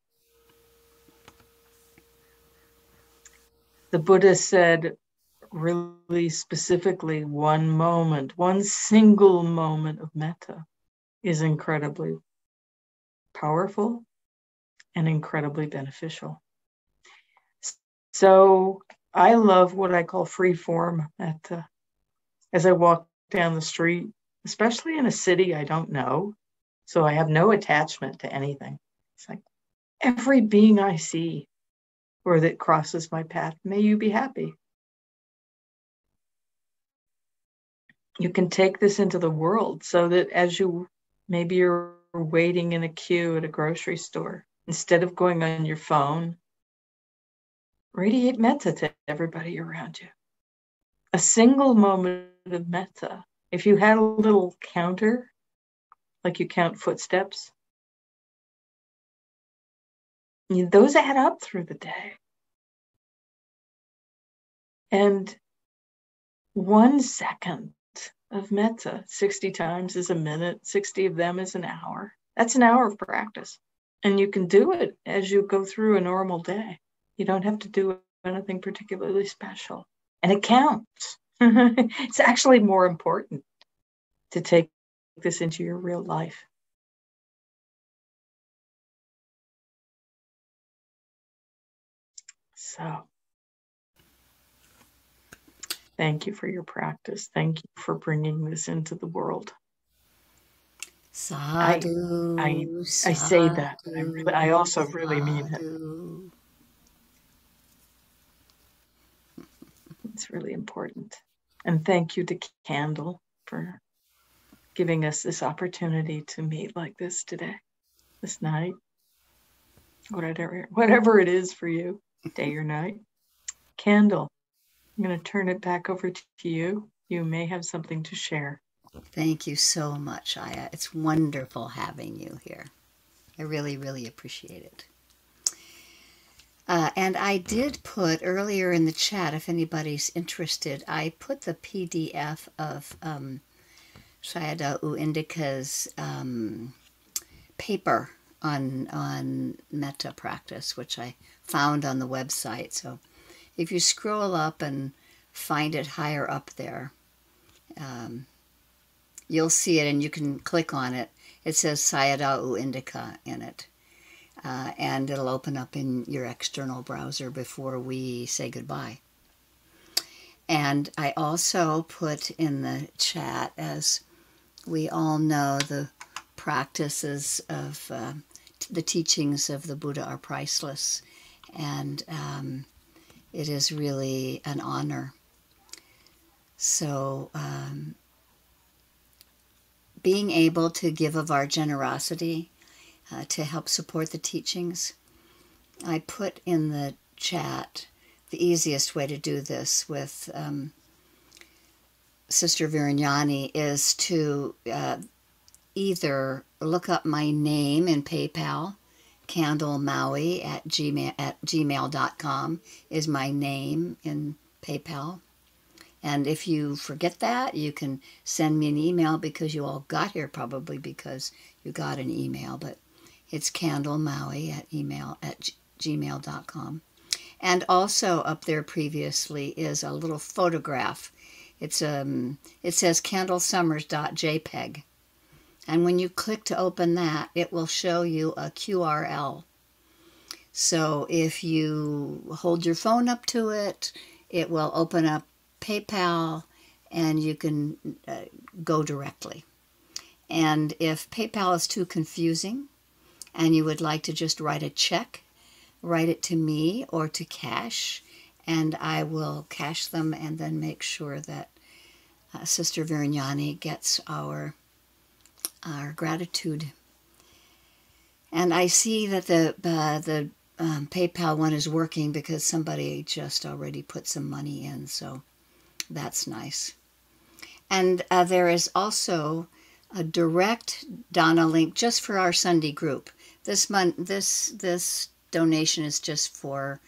The Buddha said really specifically, one single moment of metta is incredibly powerful and incredibly beneficial. So I love what I call free form metta. As I walk down the street, especially in a city I don't know, so I have no attachment to anything. It's like every being I see or that crosses my path, may you be happy. You can take this into the world so that as maybe you're waiting in a queue at a grocery store, instead of going on your phone, radiate metta to everybody around you. A single moment of metta. If you had a little counter, like you count footsteps, those add up through the day. And 1 second of metta, 60 times is a minute, 60 of them is an hour. That's an hour of practice. And you can do it as you go through a normal day. You don't have to do anything particularly special. And it counts. It's actually more important to take this into your real life. So, thank you for your practice. Thank you for bringing this into the world. Sadhu, I say that, but I also really mean it. It's really important. And thank you to Candle for giving us this opportunity to meet like this today, this night, whatever it is for you, day or night. Candle, I'm going to turn it back over to you. You may have something to share. Thank you so much, Ayya. It's wonderful having you here. I really, really appreciate it. And I did put earlier in the chat, if anybody's interested, I put the PDF of Sayadaw U Indica's paper on metta practice, which I found on the website. So if you scroll up and find it higher up there, you'll see it and you can click on it. It says Sayadaw U Indica in it. And it'll open up in your external browser before we say goodbye. And I also put in the chat, as we all know, the practices of the teachings of the Buddha are priceless. And it is really an honor. So being able to give of our generosity to help support the teachings, I put in the chat the easiest way to do this with Sister Virāñani is to either look up my name in PayPal. Candlemaui at gmail.com is my name in PayPal. And if you forget that, you can send me an email, because you all got here probably because you got an email, but it's candlemaui at gmail.com. And also up there previously is a little photograph. It says candlesummers.jpg. And when you click to open that, it will show you a QRL. So if you hold your phone up to it, it will open up PayPal and you can go directly. And if PayPal is too confusing, and you would like to just write a check, write it to me or to Cash, and I will cash them and then make sure that Sister Virāñāni gets our gratitude. And I see that the PayPal one is working because somebody just already put some money in, so that's nice. And there is also a direct Dana link just for our Sunday group. This month, this donation is just for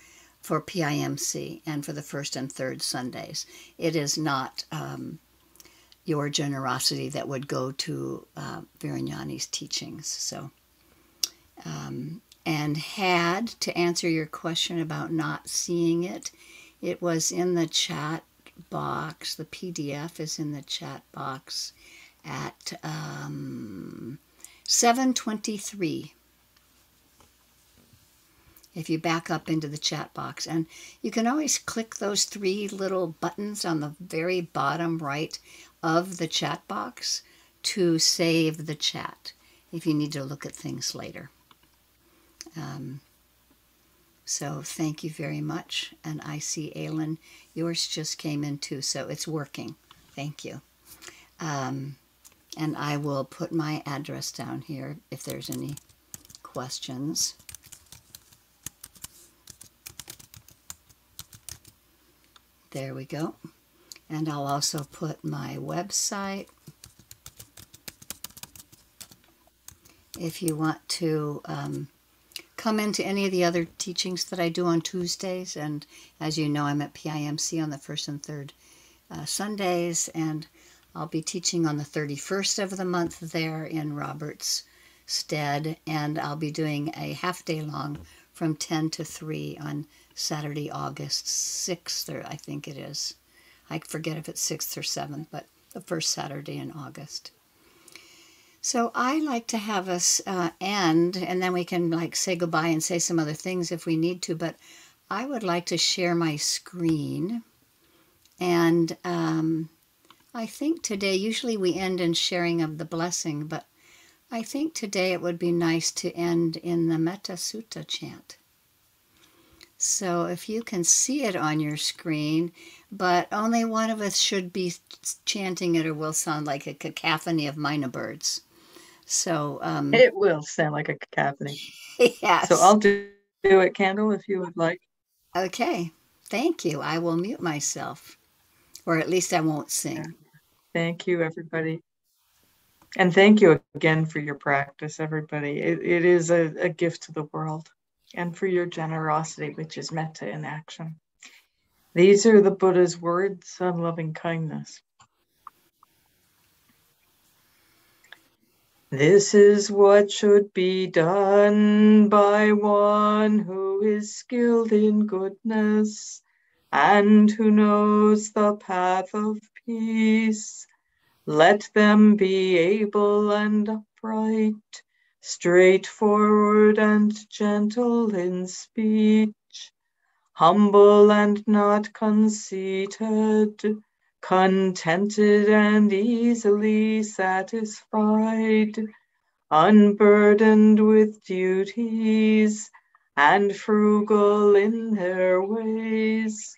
PIMC and for the first and third Sundays. It is not your generosity that would go to Virāñāni's teachings. So, and had to answer your question about not seeing it, it was in the chat box. The PDF is in the chat box at 7:23. If you back up into the chat box, and you can always click those three little buttons on the very bottom right of the chat box to save the chat if you need to look at things later. So thank you very much. And I see, Aylin, yours just came in too, so it's working. Thank you. And I will put my address down here if there's any questions. There we go. And I'll also put my website. If you want to come into any of the other teachings that I do on Tuesdays, and as you know, I'm at PIMC on the first and third Sundays, and I'll be teaching on the 31st of the month there in Robert's stead, and I'll be doing a half-day long from 10 to 3 on Saturday, August 6th, or I think it is. I forget if it's 6th or 7th, but the first Saturday in August. So I like to have us end, and then we can like say goodbye and say some other things if we need to, but I would like to share my screen. And I think today, usually we end in sharing of the blessing, but I think today it would be nice to end in the Metta Sutta chant. So if you can see it on your screen, but only one of us should be chanting it or we'll sound like a cacophony of minor birds. So it will sound like a cacophony. Yes. So I'll do it, Candle, if you would like. Okay. Thank you. I will mute myself, or at least I won't sing. Yeah. Thank you, everybody. And thank you again for your practice, everybody. It is a gift to the world, and for your generosity, which is metta in action. These are the Buddha's words on loving kindness. This is what should be done by one who is skilled in goodness and who knows the path of peace. Let them be able and upright, straightforward and gentle in speech, humble and not conceited, contented and easily satisfied, unburdened with duties, and frugal in their ways,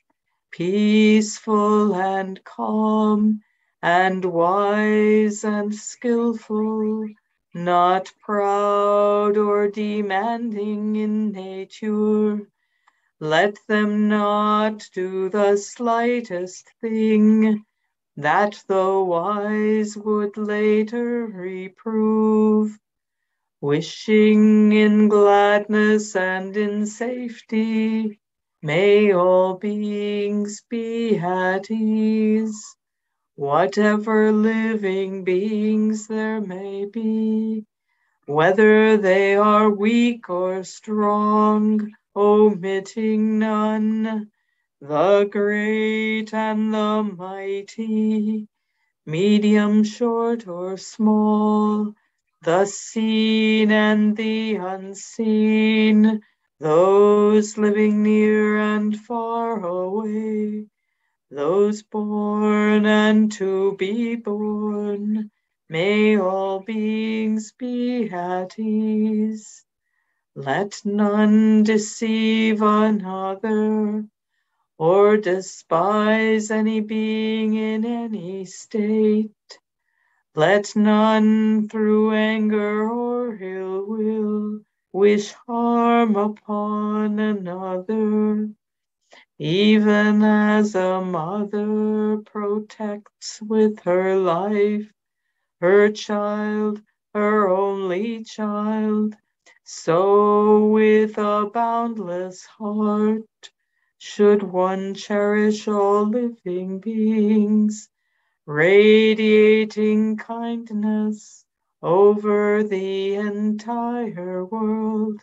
peaceful and calm, and wise and skillful, not proud or demanding in nature. Let them not do the slightest thing that the wise would later reprove, wishing in gladness and in safety, may all beings be at ease. Whatever living beings there may be, whether they are weak or strong, omitting none, the great and the mighty, medium, short, or small, the seen and the unseen, those living near and far away, those born and to be born, may all beings be at ease. Let none deceive another or despise any being in any state. Let none through anger or ill will wish harm upon another, even as a mother protects with her life her child, her only child, so with a boundless heart should one cherish all living beings, radiating kindness over the entire world,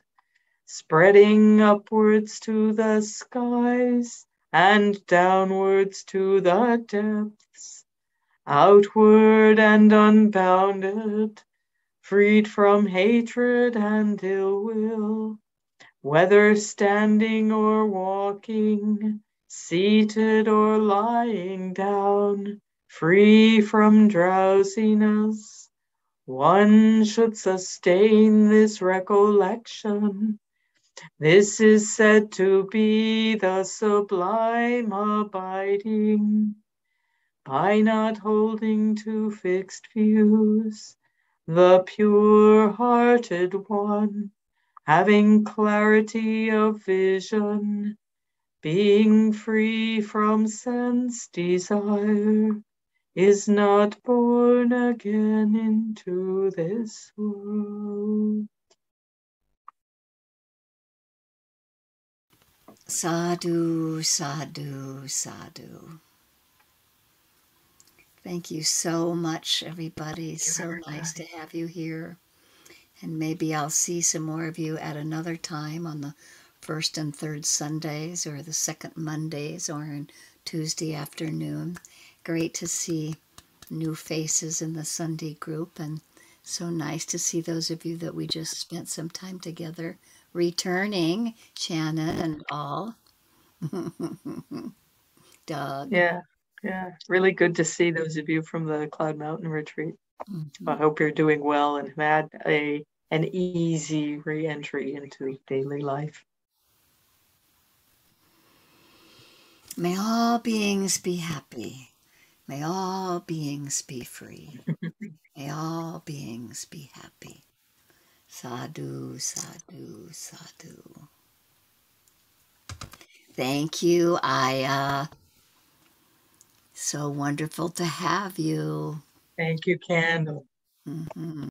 spreading upwards to the skies and downwards to the depths, outward and unbounded, freed from hatred and ill will, whether standing or walking, seated or lying down, free from drowsiness. One should sustain this recollection. This is said to be the sublime abiding. By not holding to fixed views, the pure-hearted one, having clarity of vision, being free from sense desire, is not born again into this world. Sadhu, sadhu, sadhu. Thank you so much, everybody. So nice to have you here. And maybe I'll see some more of you at another time on the first and third Sundays or the second Mondays or on Tuesday afternoon. Great to see new faces in the Sunday group, and so nice to see those of you that we just spent some time together returning, Shannon and all. Doug. Yeah, really good to see those of you from the Cloud Mountain retreat. Mm-hmm. I hope you're doing well and had an easy re-entry into daily life. May all beings be happy. May all beings be free. May all beings be happy. Sadhu, sadhu, sadhu. Thank you, Ayya. So wonderful to have you. Thank you, Candle. Mm-hmm.